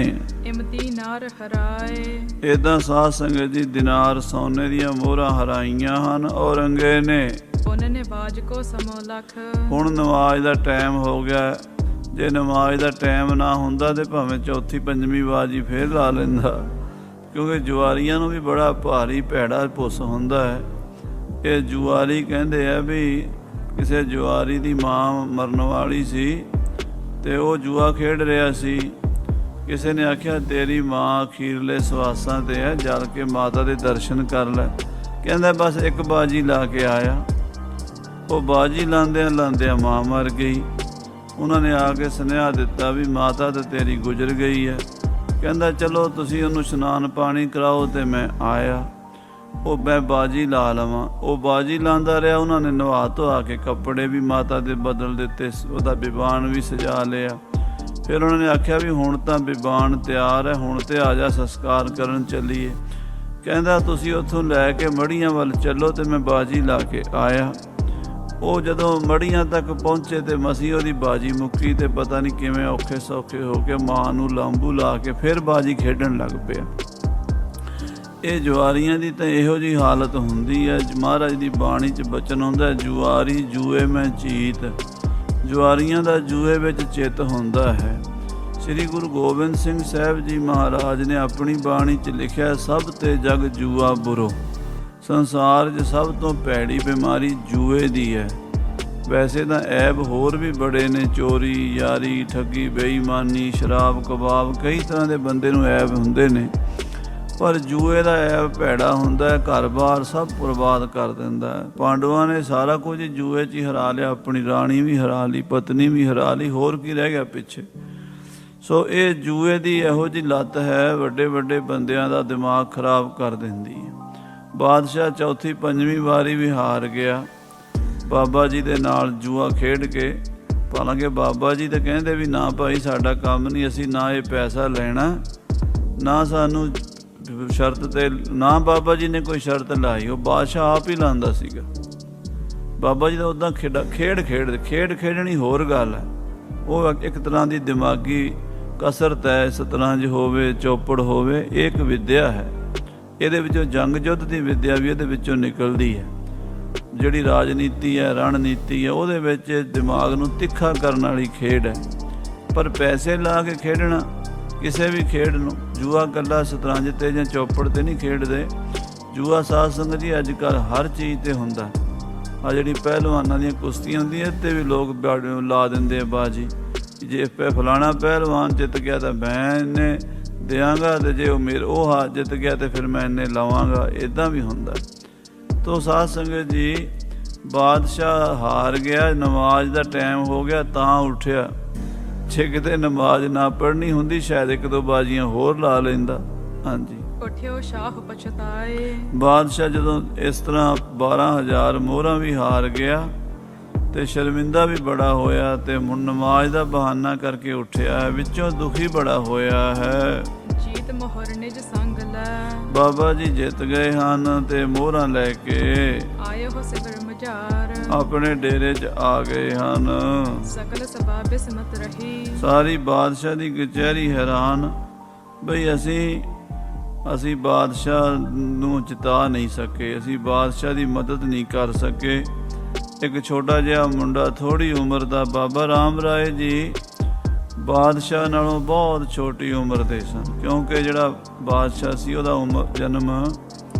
ਇਮਤੀ ਨਾਰ ਹਰਾਏ। ਇੱਦਾਂ ਸਾਧ ਸੰਗਤ ਜੀ ਦਿਨਾਰ ਸੋਨੇ ਦੀਆਂ ਮੋਹਰਾਂ ਹਰਾਈਆਂ ਹਨ ਔਰੰਗੇ ਨੇ। ਉਹਨੇ ਬਾਜ ਕੋ ਸਮੋ ਲਖ। ਹੁਣ ਨਮਾਜ਼ ਦਾ ਟਾਈਮ ਹੋ ਗਿਆ। ਜੇ ਨਮਾਜ਼ ਦਾ ਟਾਈਮ ਨਾ ਹੁੰਦਾ ਤੇ ਭਾਵੇਂ ਚੌਥੀ ਪੰਜਵੀਂ ਬਾਜੀ ਫੇਰ ਲਾ ਲੈਂਦਾ, ਕਿਉਂਕਿ ਜੁਆਰੀਆਂ ਨੂੰ ਵੀ ਬੜਾ ਭਾਰੀ ਭੈੜਾ ਪੁੱਸ ਹੁੰਦਾ ਹੈ। ਇਹ ਜੁਆਰੀ ਕਹਿੰਦੇ ਆ ਵੀ ਕਿਸੇ ਜੁਆਰੀ ਦੀ ਮਾਂ ਮਰਨ ਵਾਲੀ ਸੀ ਤੇ ਉਹ ਜੂਆ ਖੇਡ ਰਿਹਾ ਸੀ। ਕਿਸੇ ਨੇ ਆਖਿਆ ਤੇਰੀ ਮਾਂ ਅਖੀਰਲੇ ਸਵਾਸਾਂ ਤੇ ਹੈ, ਜਲ ਕੇ ਮਾਤਾ ਦੇ ਦਰਸ਼ਨ ਕਰ ਲੈ। ਕਹਿੰਦਾ ਬਸ ਇੱਕ ਬਾਜੀ ਲਾ ਕੇ ਆਇਆ। ਉਹ ਬਾਜੀ ਲਾਉਂਦਿਆਂ ਲਾਉਂਦਿਆਂ ਮਾਂ ਮਰ ਗਈ। ਉਹਨਾਂ ਨੇ ਆ ਕੇ ਸੁਨੇਹਾ ਦਿੱਤਾ ਵੀ ਮਾਤਾ ਤਾਂ ਤੇਰੀ ਗੁਜ਼ਰ ਗਈ ਹੈ। ਕਹਿੰਦਾ ਚਲੋ ਤੁਸੀਂ ਉਹਨੂੰ ਇਸ਼ਨਾਨ ਪਾਣੀ ਕਰਾਓ ਤੇ ਮੈਂ ਆਇਆ, ਉਹ ਮੈਂ ਬਾਜੀ ਲਾ ਲਵਾਂ। ਉਹ ਬਾਜੀ ਲਾਉਂਦਾ ਰਿਹਾ। ਉਹਨਾਂ ਨੇ ਨਵਾ ਧਵਾ ਕੇ ਕੱਪੜੇ ਵੀ ਮਾਤਾ ਦੇ ਬਦਲ ਦਿੱਤੇ, ਉਹਦਾ ਬਿਬਾਨ ਵੀ ਸਜਾ ਲਿਆ। ਫਿਰ ਉਹਨਾਂ ਨੇ ਆਖਿਆ ਵੀ ਹੁਣ ਤਾਂ ਬਿਬਾਨ ਤਿਆਰ ਹੈ, ਹੁਣ ਤੇ ਆ ਜਾ ਸੰਸਕਾਰ ਕਰਨ ਚੱਲੀਏ। ਕਹਿੰਦਾ ਤੁਸੀਂ ਉੱਥੋਂ ਲੈ ਕੇ ਮੜੀਆਂ ਵੱਲ ਚੱਲੋ ਤੇ ਮੈਂ ਬਾਜੀ ਲਾ ਕੇ ਆਇਆ। ਉਹ ਜਦੋਂ ਮੜੀਆਂ ਤੱਕ ਪਹੁੰਚੇ ਤੇ ਮਸੀਂ ਉਹਦੀ ਬਾਜੀ ਮੁੱਕੀ ਤੇ ਪਤਾ ਨਹੀਂ ਕਿਵੇਂ ਔਖੇ ਸੌਖੇ ਹੋ ਕੇ ਮਾਂ ਨੂੰ ਲਾਂਬੂ ਲਾ ਕੇ ਫਿਰ ਬਾਜੀ ਖੇਡਣ ਲੱਗ ਪਿਆ। ਇਹ ਜੁਆਰੀਆਂ ਦੀ ਤਾਂ ਇਹੋ ਜਿਹੀ ਹਾਲਤ ਹੁੰਦੀ ਹੈ। ਮਹਾਰਾਜ ਦੀ ਬਾਣੀ 'ਚ ਬਚਨ ਆਉਂਦਾ, ਜੁਆਰੀ ਜੂਏ ਮੈਂ ਚੀਤ। ਜੁਆਰੀਆਂ ਦਾ ਜੂਏ ਵਿੱਚ ਚਿੱਤ ਹੁੰਦਾ ਹੈ। ਸ੍ਰੀ ਗੁਰੂ ਗੋਬਿੰਦ ਸਿੰਘ ਸਾਹਿਬ ਜੀ ਮਹਾਰਾਜ ਨੇ ਆਪਣੀ ਬਾਣੀ 'ਚ ਲਿਖਿਆ, ਸਭ ਤੇ ਜਗ ਜੂਆ ਬੁਰੋ। ਸੰਸਾਰ 'ਚ ਸਭ ਤੋਂ ਭੈੜੀ ਬਿਮਾਰੀ ਜੂਏ ਦੀ ਹੈ। ਵੈਸੇ ਤਾਂ ਐਬ ਹੋਰ ਵੀ ਬੜੇ ਨੇ, ਚੋਰੀ, ਯਾਰੀ, ਠੱਗੀ, ਬੇਈਮਾਨੀ, ਸ਼ਰਾਬ, ਕਬਾਬ, ਕਈ ਤਰ੍ਹਾਂ ਦੇ ਬੰਦੇ ਨੂੰ ਐਬ ਹੁੰਦੇ ਨੇ, ਪਰ ਜੂਏ ਦਾ ਐਬ ਭੈੜਾ ਹੁੰਦਾ ਹੈ। ਘਰ-ਬਾਰ ਸਭ ਬਰਬਾਦ ਕਰ ਦਿੰਦਾ ਹੈ। ਪਾਂਡਵਾਂ ਨੇ ਸਾਰਾ ਕੁਝ ਜੂਏ 'ਚ ਹੀ ਹਰਾ ਲਿਆ, ਆਪਣੀ ਰਾਣੀ ਵੀ ਹਰਾ ਲਈ, ਪਤਨੀ ਵੀ ਹਰਾ ਲਈ, ਹੋਰ ਕੀ ਰਹਿ ਗਿਆ ਪਿੱਛੇ। ਸੋ ਇਹ ਜੂਏ ਦੀ ਇਹੋ ਜਿਹੀ ਲੱਤ ਹੈ, ਵੱਡੇ ਵੱਡੇ ਬੰਦਿਆਂ ਦਾ ਦਿਮਾਗ ਖਰਾਬ ਕਰ ਦਿੰਦੀ ਹੈ। ਬਾਦਸ਼ਾਹ ਚੌਥੀ ਪੰਜਵੀਂ ਵਾਰੀ ਵੀ ਹਾਰ ਗਿਆ ਬਾਬਾ ਜੀ ਦੇ ਨਾਲ ਜੂਆ ਖੇਡ ਕੇ। ਹਾਲਾਂਕਿ ਬਾਬਾ ਜੀ ਤਾਂ ਕਹਿੰਦੇ ਵੀ ਨਾ ਭਾਈ ਸਾਡਾ ਕੰਮ ਨਹੀਂ, ਅਸੀਂ ਨਾ ਇਹ ਪੈਸਾ ਲੈਣਾ, ਨਾ ਸਾਨੂੰ ਸ਼ਰਤ ਤੇ, ਨਾ ਬਾਬਾ ਜੀ ਨੇ ਕੋਈ ਸ਼ਰਤ ਲਾਈ। ਉਹ ਬਾਦਸ਼ਾਹ ਆਪ ਹੀ ਲਾਉਂਦਾ ਸੀਗਾ। ਬਾਬਾ ਜੀ ਦਾ ਉੱਦਾਂ ਖੇਡ ਖੇਡਣੀ ਹੋਰ ਗੱਲ ਹੈ। ਉਹ ਇੱਕ ਤਰ੍ਹਾਂ ਦੀ ਦਿਮਾਗੀ ਕਸਰਤ ਹੈ। ਸ਼ਤਰੰਜ ਹੋਵੇ, ਚੌਪੜ ਹੋਵੇ, ਇਹ ਇੱਕ ਵਿੱਦਿਆ ਹੈ। ਇਹਦੇ ਵਿੱਚੋਂ ਜੰਗ ਯੁੱਧ ਦੀ ਵਿੱਦਿਆ ਵੀ ਇਹਦੇ ਵਿੱਚੋਂ ਨਿਕਲਦੀ ਹੈ। ਜਿਹੜੀ ਰਾਜਨੀਤੀ ਹੈ, ਰਣਨੀਤੀ ਹੈ, ਉਹਦੇ ਵਿੱਚ ਦਿਮਾਗ ਨੂੰ ਤਿੱਖਾ ਕਰਨ ਵਾਲੀ ਖੇਡ ਹੈ। ਪਰ ਪੈਸੇ ਲਾ ਕੇ ਖੇਡਣਾ ਕਿਸੇ ਵੀ ਖੇਡ ਨੂੰ, ਜੂਆ ਇਕੱਲਾ ਸ਼ਤਰੰਜ 'ਤੇ ਜਾਂ ਚੌਪੜ 'ਤੇ ਨਹੀਂ ਖੇਡਦੇ। ਜੂਆ ਸਾਧ ਸੰਗਤ ਜੀ ਅੱਜ ਕੱਲ੍ਹ ਹਰ ਚੀਜ਼ 'ਤੇ ਹੁੰਦਾ। ਆ ਜਿਹੜੀ ਪਹਿਲਵਾਨਾਂ ਦੀਆਂ ਕੁਸ਼ਤੀਆਂ ਹੁੰਦੀਆਂ ਤੇ ਵੀ ਲੋਕ ਲਾ ਦਿੰਦੇ ਆ ਬਾਜੀ, ਜੇ ਫਲਾਣਾ ਪਹਿਲਵਾਨ ਜਿੱਤ ਗਿਆ ਤਾਂ ਮੈਂ ਇੰਨੇ ਦਿਆਂਗਾ, ਤੇ ਜੇ ਉਹ ਜਿੱਤ ਗਿਆ ਤੇ ਫਿਰ ਮੈਂ ਇੰਨੇ ਲਾਵਾਂਗਾ। ਇੱਦਾਂ ਵੀ ਹੁੰਦਾ। ਤੋ ਸਾਧ ਸੰਗਤ ਜੀ ਬਾਦਸ਼ਾਹ ਹਾਰ ਗਿਆ। ਨਮਾਜ਼ ਦਾ ਟਾਈਮ ਹੋ ਗਿਆ ਤਾਂ ਉੱਠਿਆ। ਜੇ ਕਿਤੇ ਨਮਾਜ਼ ਨਾ ਪੜ੍ਹਨੀ ਹੁੰਦੀ ਸ਼ਾਇਦ ਇੱਕ ਦੋ ਬਾਜ਼ੀਆਂ ਹੋਰ ਲਾ ਲੈਂਦਾ। ਹਾਂਜੀ, ਉੱਠਿਓ ਸ਼ਾਹ ਪਛਤਾਏ। ਬਾਦਸ਼ਾਹ ਜਦੋਂ ਇਸ ਤਰ੍ਹਾਂ 12,000 ਮੋਹਰਾਂ ਵੀ ਹਾਰ ਗਿਆ ਤੇ ਸ਼ਰਮਿੰਦਾ ਵੀ ਬੜਾ ਹੋਇਆ ਤੇ ਹੁਣ ਨਮਾਜ਼ ਦਾ ਬਹਾਨਾ ਕਰਕੇ ਉੱਠਿਆ ਹੈ, ਵਿੱਚੋਂ ਦੁਖੀ ਬੜਾ ਹੋਇਆ ਹੈ। ਜੀਤ ਮੋਹਰ ਨਿਜ ਸੰਗ ਲੈ। ਬਾਬਾ ਜੀ ਜਿੱਤ ਗਏ ਹਨ ਤੇ ਮੋਹਰਾਂ ਲੈ ਕੇ ਆਏ ਹੋ ਸਿਵਰ ਮਝਾਰ। ਆਪਣੇ ਡੇਰੇ 'ਚ ਆ ਗਏ ਹਨ। ਸਕਲ ਸਭਾ ਬਿਸਮਤ ਰਹੀ। ਸਾਰੀ ਬਾਦਸ਼ਾਹ ਦੀ ਕਚਹਿਰੀ ਹੈਰਾਨ ਬਈ ਅਸੀਂ ਅਸੀਂ ਬਾਦਸ਼ਾਹ ਨੂੰ ਜਿਤਾ ਨਹੀਂ ਸਕੇ, ਅਸੀਂ ਬਾਦਸ਼ਾਹ ਦੀ ਮਦਦ ਨਹੀਂ ਕਰ ਸਕੇ। ਇੱਕ ਛੋਟਾ ਜਿਹਾ ਮੁੰਡਾ, ਥੋੜ੍ਹੀ ਉਮਰ ਦਾ, ਬਾਬਾ ਰਾਮ ਰਾਏ ਜੀ ਬਾਦਸ਼ਾਹ ਨਾਲੋਂ ਬਹੁਤ ਛੋਟੀ ਉਮਰ ਦੇ ਸਨ, ਕਿਉਂਕਿ ਜਿਹੜਾ ਬਾਦਸ਼ਾਹ ਸੀ ਉਹਦਾ ਜਨਮ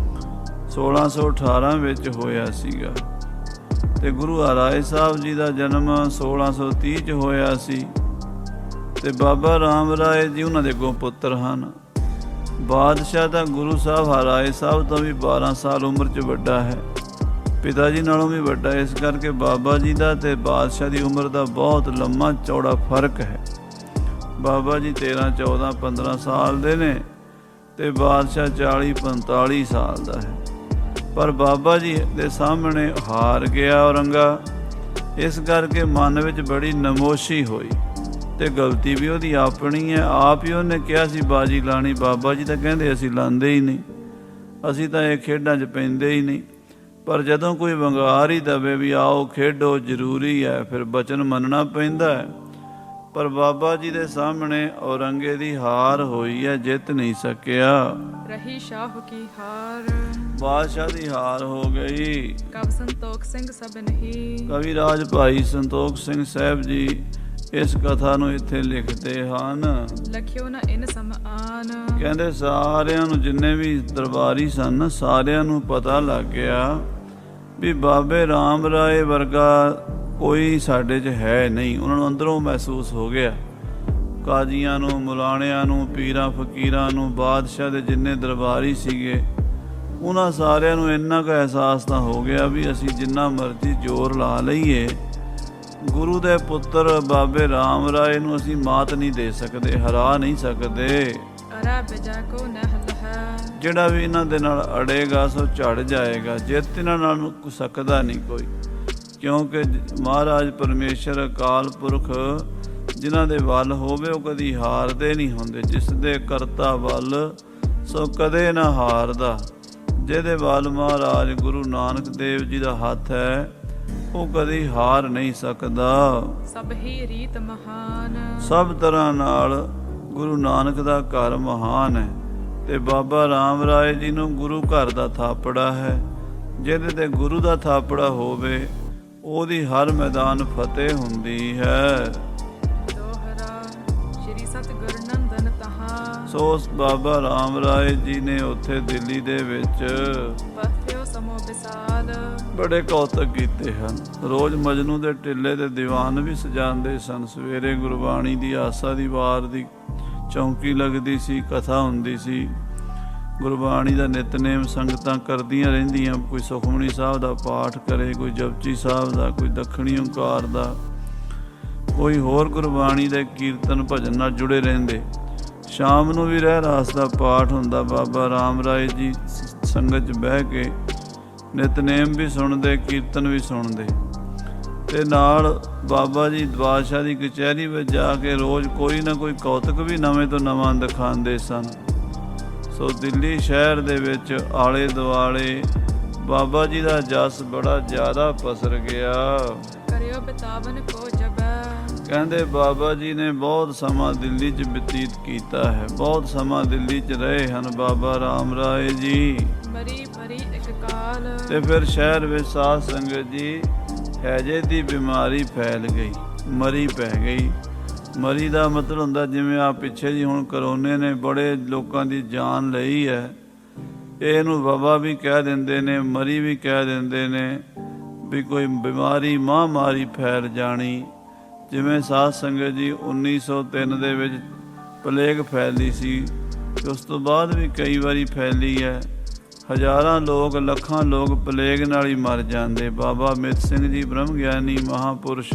1618 ਵਿੱਚ ਹੋਇਆ ਸੀਗਾ ਤੇ ਗੁਰੂ ਹਰਿਰਾਏ ਸਾਹਿਬ ਜੀ ਦਾ ਜਨਮ 1630 'ਚ ਹੋਇਆ ਸੀ ਤੇ ਬਾਬਾ ਰਾਮ ਰਾਏ ਜੀ ਉਹਨਾਂ ਦੇ ਅੱਗੋਂ ਪੁੱਤਰ ਹਨ। ਬਾਦਸ਼ਾਹ ਤਾਂ ਗੁਰੂ ਸਾਹਿਬ ਹਰਿਰਾਏ ਸਾਹਿਬ ਤੋਂ ਵੀ 12 ਸਾਲ ਉਮਰ 'ਚ ਵੱਡਾ ਹੈ, ਪਿਤਾ ਜੀ ਨਾਲੋਂ ਵੀ ਵੱਡਾ। ਇਸ ਕਰਕੇ ਬਾਬਾ ਜੀ ਦਾ ਤੇ ਬਾਦਸ਼ਾਹ ਦੀ ਉਮਰ ਦਾ ਬਹੁਤ ਲੰਮਾ ਚੌੜਾ ਫਰਕ ਹੈ। ਬਾਬਾ ਜੀ 13, 14, 15 ਸਾਲ ਦੇ ਨੇ ਤੇ ਬਾਦਸ਼ਾਹ 40, 45 ਸਾਲ ਦਾ ਹੈ। ਪਰ ਬਾਬਾ ਜੀ ਦੇ ਸਾਹਮਣੇ ਹਾਰ ਗਿਆ ਔਰੰਗਾ, ਇਸ ਕਰਕੇ ਮਨ ਵਿੱਚ ਬੜੀ ਨਮੋਸ਼ੀ ਹੋਈ ਤੇ ਗਲਤੀ ਵੀ ਉਹਦੀ ਆਪਣੀ ਹੈ। ਆਪ ਹੀ ਉਹਨੇ ਕਿਹਾ ਸੀ ਬਾਜੀ ਲਾਣੀ, ਬਾਬਾ ਜੀ ਤਾਂ ਕਹਿੰਦੇ ਅਸੀਂ ਲਾਉਂਦੇ ਹੀ ਨਹੀਂ, ਅਸੀਂ ਤਾਂ ਇਹ ਖੇਡਾਂ 'ਚ ਪੈਂਦੇ ਹੀ ਨਹੀਂ। ਪਰ ਜਦੋਂ ਕੋਈ ਵੰਗਾਰ ਹੀ ਦਵੇ ਵੀ ਆਓ ਖੇਡੋ ਜ਼ਰੂਰੀ ਹੈ, ਫਿਰ ਬਚਨ ਮੰਨਣਾ ਪੈਂਦਾ ਹੈ। ਪਰ ਬਾਬਾ ਜੀ ਦੇ ਸਾਹਮਣੇ ਔਰੰਗੇ ਦੀ ਹਾਰ ਹੋਈ ਹੈ, ਜਿੱਤ ਨਹੀਂ ਸਕਿਆ। ਰਹੀ ਸ਼ਾਹ ਕੀ ਹਾਰ, ਬਾਦਸ਼ਾਹ ਦੀ ਹਾਰ ਹੋ ਗਈ। ਕਵ ਸੰਤੋਖ ਸਿੰਘ ਸਭ ਨਹੀਂ, ਕਵੀ ਰਾਜ ਭਾਈ ਸੰਤੋਖ ਸਿੰਘ ਸਾਹਿਬ ਜੀ ਇਸ ਕਥਾ ਨੂੰ ਇੱਥੇ ਲਿਖਦੇ ਹਨ। ਲਖਿਓ ਨਾ ਇਨ ਸਮਾਨ, ਕਹਿੰਦੇ ਸਾਰਿਆਂ ਨੂੰ, ਜਿੰਨੇ ਵੀ ਦਰਬਾਰੀ ਸਨ, ਸਾਰਿਆਂ ਨੂੰ ਪਤਾ ਲੱਗ ਗਿਆ ਵੀ ਬਾਬੇ ਰਾਮ ਰਾਏ ਵਰਗਾ ਕੋਈ ਸਾਡੇ 'ਚ ਹੈ ਨਹੀਂ। ਉਹਨਾਂ ਨੂੰ ਅੰਦਰੋਂ ਮਹਿਸੂਸ ਹੋ ਗਿਆ। ਕਾਜ਼ੀਆਂ ਨੂੰ, ਮੁਲਾਣਿਆਂ ਨੂੰ, ਪੀਰਾਂ ਫਕੀਰਾਂ ਨੂੰ, ਬਾਦਸ਼ਾਹ ਦੇ ਜਿੰਨੇ ਦਰਬਾਰੀ ਸੀਗੇ, ਉਹਨਾਂ ਸਾਰਿਆਂ ਨੂੰ ਇੰਨਾ ਕੁ ਅਹਿਸਾਸ ਤਾਂ ਹੋ ਗਿਆ ਵੀ ਅਸੀਂ ਜਿੰਨਾ ਮਰਜ਼ੀ ਜ਼ੋਰ ਲਾ ਲਈਏ, ਗੁਰੂ ਦੇ ਪੁੱਤਰ ਬਾਬੇ ਰਾਮ ਰਾਏ ਨੂੰ ਅਸੀਂ ਮਾਤ ਨਹੀਂ ਦੇ ਸਕਦੇ, ਹਰਾ ਨਹੀਂ ਸਕਦੇ। ਜਿਹੜਾ ਵੀ ਇਹਨਾਂ ਦੇ ਨਾਲ ਅੜੇਗਾ ਸੋ ਝੜ ਜਾਏਗਾ, ਜਿੱਤ ਇਹਨਾਂ ਨਾਲ ਸਕਦਾ ਨਹੀਂ ਕੋਈ, ਕਿਉਂਕਿ ਮਹਾਰਾਜ ਪਰਮੇਸ਼ਰ ਅਕਾਲ ਪੁਰਖ ਜਿਨ੍ਹਾਂ ਦੇ ਵੱਲ ਹੋਵੇ ਉਹ ਕਦੀ ਹਾਰਦੇ ਨਹੀਂ ਹੁੰਦੇ। ਜਿਸ ਦੇ ਕਰਤਾ ਵੱਲ ਸੋ ਕਦੇ ਨਾ ਹਾਰਦਾ। ਜਿਹਦੇ ਵੱਲ ਮਹਾਰਾਜ ਗੁਰੂ ਨਾਨਕ ਦੇਵ ਜੀ ਦਾ ਹੱਥ ਹੈ ਉਹ ਕਦੀ ਹਾਰ ਨਹੀਂ ਸਕਦਾ। ਸਭ ਹੀ ਰੀਤ ਮਹਾਨ, ਸਭ ਤਰ੍ਹਾਂ ਨਾਲ ਗੁਰੂ ਨਾਨਕ ਦਾ ਘਰ ਮਹਾਨ ਹੈ ਤੇ ਬਾਬਾ ਰਾਮ ਰਾਏ ਜੀ ਨੂੰ ਗੁਰੂ ਘਰ ਦਾ ਥਾਪੜਾ ਹੈ। ਜਿਹਦੇ ਤੇ ਗੁਰੂ ਦਾ ਥਾਪੜਾ ਹੋਵੇ ਉਹਦੀ ਹਰ ਮੈਦਾਨ ਫਤਿਹ ਹੁੰਦੀ ਹੈ। ਦੋਹਰਾ ਸ਼੍ਰੀ ਸਤਿਗੁਰ ਨੰਦਨ ਤਹਾ, ਸੋ ਬਾਬਾ ਰਾਮ ਰਾਏ ਜੀ ਨੇ ਉੱਥੇ ਦਿੱਲੀ ਦੇ ਵਿੱਚ ਬਸਿਓ ਸਮੋ ਵਿਸਾਲ, ਬੜੇ ਕੌਤਕ ਕੀਤੇ ਹਨ। ਰੋਜ਼ ਮਜਨੂ ਦੇ ਟਿੱਲੇ ਤੇ ਦੀਵਾਨ ਵੀ ਸਜਾਉਂਦੇ ਸਨ। ਸਵੇਰੇ ਗੁਰਬਾਣੀ ਦੀ ਆਸਾ ਦੀ ਵਾਰ ਦੀ ਚੌਂਕੀ ਲੱਗਦੀ ਸੀ, ਕਥਾ ਹੁੰਦੀ ਸੀ, ਗੁਰਬਾਣੀ ਦਾ ਨਿਤਨੇਮ ਸੰਗਤਾਂ ਕਰਦੀਆਂ ਰਹਿੰਦੀਆਂ। ਕੋਈ ਸੁਖਮਨੀ ਸਾਹਿਬ ਦਾ ਪਾਠ ਕਰੇ, ਕੋਈ ਜਪਜੀ ਸਾਹਿਬ ਦਾ, ਕੋਈ ਦੱਖਣੀ ਓਂਕਾਰ ਦਾ, ਕੋਈ ਹੋਰ ਗੁਰਬਾਣੀ ਦੇ ਕੀਰਤਨ ਭਜਨ ਨਾਲ ਜੁੜੇ ਰਹਿੰਦੇ। ਸ਼ਾਮ ਨੂੰ ਵੀ ਰਹਿਰਾਸ ਦਾ ਪਾਠ ਹੁੰਦਾ। ਬਾਬਾ ਰਾਮ ਰਾਏ ਜੀ ਸੰਗਤ 'ਚ ਬਹਿ ਕੇ ਨਿਤਨੇਮ ਵੀ ਸੁਣਦੇ, ਕੀਰਤਨ ਵੀ ਸੁਣਦੇ ਤੇ ਨਾਲ ਬਾਬਾ ਜੀ ਬਾਦਸ਼ਾਹ ਦੀ ਕਚਹਿਰੀ ਵਿੱਚ ਜਾ ਕੇ ਰੋਜ਼ ਕੋਈ ਨਾ ਕੋਈ ਕੌਤਕ ਵੀ ਨਵੇਂ ਤੋਂ ਨਵਾਂ ਦਿਖਾਉਂਦੇ ਸਨ। ਸੋ ਦਿੱਲੀ ਸ਼ਹਿਰ ਦੇ ਵਿੱਚ ਆਲੇ ਦੁਆਲੇ ਬਾਬਾ ਜੀ ਦਾ ਜਸ ਬੜਾ ਜ਼ਿਆਦਾ ਪਸਰ ਗਿਆ। ਕਰਿਓ ਬਿਤਾਵਨ ਕੋ ਜਬੈ, ਕਹਿੰਦੇ ਬਾਬਾ ਜੀ ਨੇ ਬਹੁਤ ਸਮਾਂ ਦਿੱਲੀ 'ਚ ਬਤੀਤ ਕੀਤਾ ਹੈ, ਬਹੁਤ ਸਮਾਂ ਦਿੱਲੀ 'ਚ ਰਹੇ ਹਨ ਬਾਬਾ ਰਾਮ ਰਾਏ ਜੀ। ਮਰੀ ਭਰੀ ਇੱਕ ਕਾਲ, ਤੇ ਫਿਰ ਸ਼ਹਿਰ ਵਿੱਚ ਸਾਧ ਸੰਗਤ ਜੀ ਹੈਜੇ ਦੀ ਬਿਮਾਰੀ ਫੈਲ ਗਈ, ਮਰੀ ਪੈ ਗਈ। ਮਰੀ ਦਾ ਮਤਲਬ ਹੁੰਦਾ ਜਿਵੇਂ ਆ ਪਿੱਛੇ ਜੀ ਹੁਣ ਕਰੋਨੇ ਨੇ ਬੜੇ ਲੋਕਾਂ ਦੀ ਜਾਨ ਲਈ ਹੈ, ਇਹਨੂੰ ਵਬਾ ਵੀ ਕਹਿ ਦਿੰਦੇ ਨੇ, ਮਰੀ ਵੀ ਕਹਿ ਦਿੰਦੇ ਨੇ ਵੀ ਕੋਈ ਬਿਮਾਰੀ ਮਹਾਂਮਾਰੀ ਫੈਲ ਜਾਣੀ। ਜਿਵੇਂ ਸਾਧ ਸੰਗਤ ਜੀ 1903 ਦੇ ਵਿੱਚ ਪਲੇਗ ਫੈਲੀ ਸੀ ਤੇ ਉਸ ਤੋਂ ਬਾਅਦ ਵੀ ਕਈ ਵਾਰੀ ਫੈਲੀ ਹੈ। ਹਜ਼ਾਰਾਂ ਲੋਕ, ਲੱਖਾਂ ਲੋਕ ਪਲੇਗ ਨਾਲ ਹੀ ਮਰ ਜਾਂਦੇ। ਬਾਬਾ ਅਮਿਤ ਸਿੰਘ ਜੀ ਬ੍ਰਹਮ ਗਿਆਨੀ ਮਹਾਂਪੁਰਸ਼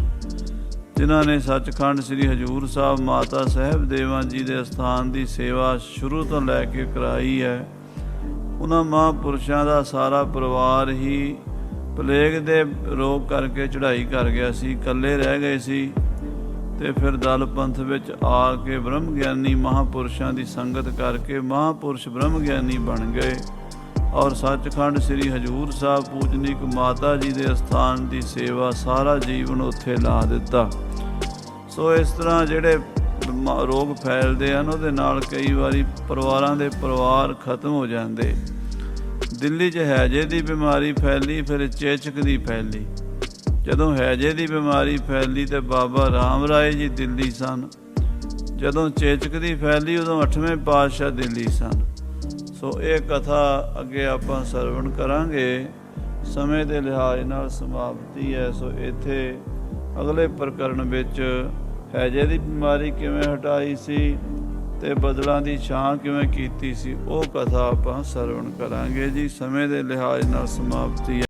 ਜਿਨ੍ਹਾਂ ਨੇ ਸੱਚਖੰਡ ਸ੍ਰੀ ਹਜ਼ੂਰ ਸਾਹਿਬ ਮਾਤਾ ਸਾਹਿਬ ਦੇਵਾਂ ਜੀ ਦੇ ਅਸਥਾਨ ਦੀ ਸੇਵਾ ਸ਼ੁਰੂ ਤੋਂ ਲੈ ਕੇ ਕਰਾਈ ਹੈ, ਉਹਨਾਂ ਮਹਾਂਪੁਰਸ਼ਾਂ ਦਾ ਸਾਰਾ ਪਰਿਵਾਰ ਹੀ ਪਲੇਗ ਦੇ ਰੋਗ ਕਰਕੇ ਚੜ੍ਹਾਈ ਕਰ ਗਿਆ ਸੀ, ਇਕੱਲੇ ਰਹਿ ਗਏ ਸੀ ਤੇ ਫਿਰ ਦਲ ਪੰਥ ਵਿੱਚ ਆ ਕੇ ਬ੍ਰਹਮ ਗਿਆਨੀ ਮਹਾਂਪੁਰਸ਼ਾਂ ਦੀ ਸੰਗਤ ਕਰਕੇ ਮਹਾਂਪੁਰਸ਼ ਬ੍ਰਹਮ ਗਿਆਨੀ ਬਣ ਗਏ ਔਰ ਸੱਚਖੰਡ ਸ੍ਰੀ ਹਜ਼ੂਰ ਸਾਹਿਬ ਪੂਜਨੀਕ ਮਾਤਾ ਜੀ ਦੇ ਅਸਥਾਨ ਦੀ ਸੇਵਾ ਸਾਰਾ ਜੀਵਨ ਉੱਥੇ ਲਾ ਦਿੱਤਾ। ਸੋ ਇਸ ਤਰ੍ਹਾਂ ਜਿਹੜੇ ਰੋਗ ਫੈਲਦੇ ਹਨ ਉਹਦੇ ਨਾਲ ਕਈ ਵਾਰੀ ਪਰਿਵਾਰਾਂ ਦੇ ਪਰਿਵਾਰ ਖਤਮ ਹੋ ਜਾਂਦੇ। ਦਿੱਲੀ 'ਚ ਹੈਜੇ ਦੀ ਬਿਮਾਰੀ ਫੈਲੀ, ਫਿਰ ਚੇਚਕ ਦੀ ਫੈਲੀ। ਜਦੋਂ ਹੈਜੇ ਦੀ ਬਿਮਾਰੀ ਫੈਲੀ ਤੇ ਬਾਬਾ ਰਾਮ ਰਾਏ ਜੀ ਦਿੱਲੀ ਸਨ। ਜਦੋਂ ਚੇਚਕ ਦੀ ਫੈਲੀ ਉਦੋਂ 8ਵੇਂ ਪਾਤਸ਼ਾਹ ਦਿੱਲੀ ਸਨ। ਸੋ ਇਹ ਕਥਾ ਅੱਗੇ ਆਪਾਂ ਸਰਵਣ ਕਰਾਂਗੇ। ਸਮੇਂ ਦੇ ਲਿਹਾਜ਼ ਨਾਲ ਸਮਾਪਤੀ ਹੈ। ਸੋ ਇੱਥੇ ਅਗਲੇ ਪ੍ਰਕਰਣ ਵਿੱਚ ਹੈਜੇ ਦੀ ਬਿਮਾਰੀ ਕਿਵੇਂ ਹਟਾਈ ਸੀ ਤੇ ਬੱਦਲਾਂ ਦੀ ਛਾਂ ਕਿਵੇਂ ਕੀਤੀ ਸੀ ਉਹ ਕਥਾ ਆਪਾਂ ਸਰਵਣ ਕਰਾਂਗੇ ਜੀ। ਸਮੇਂ ਦੇ ਲਿਹਾਜ਼ ਨਾਲ ਸਮਾਪਤੀ ਹੈ।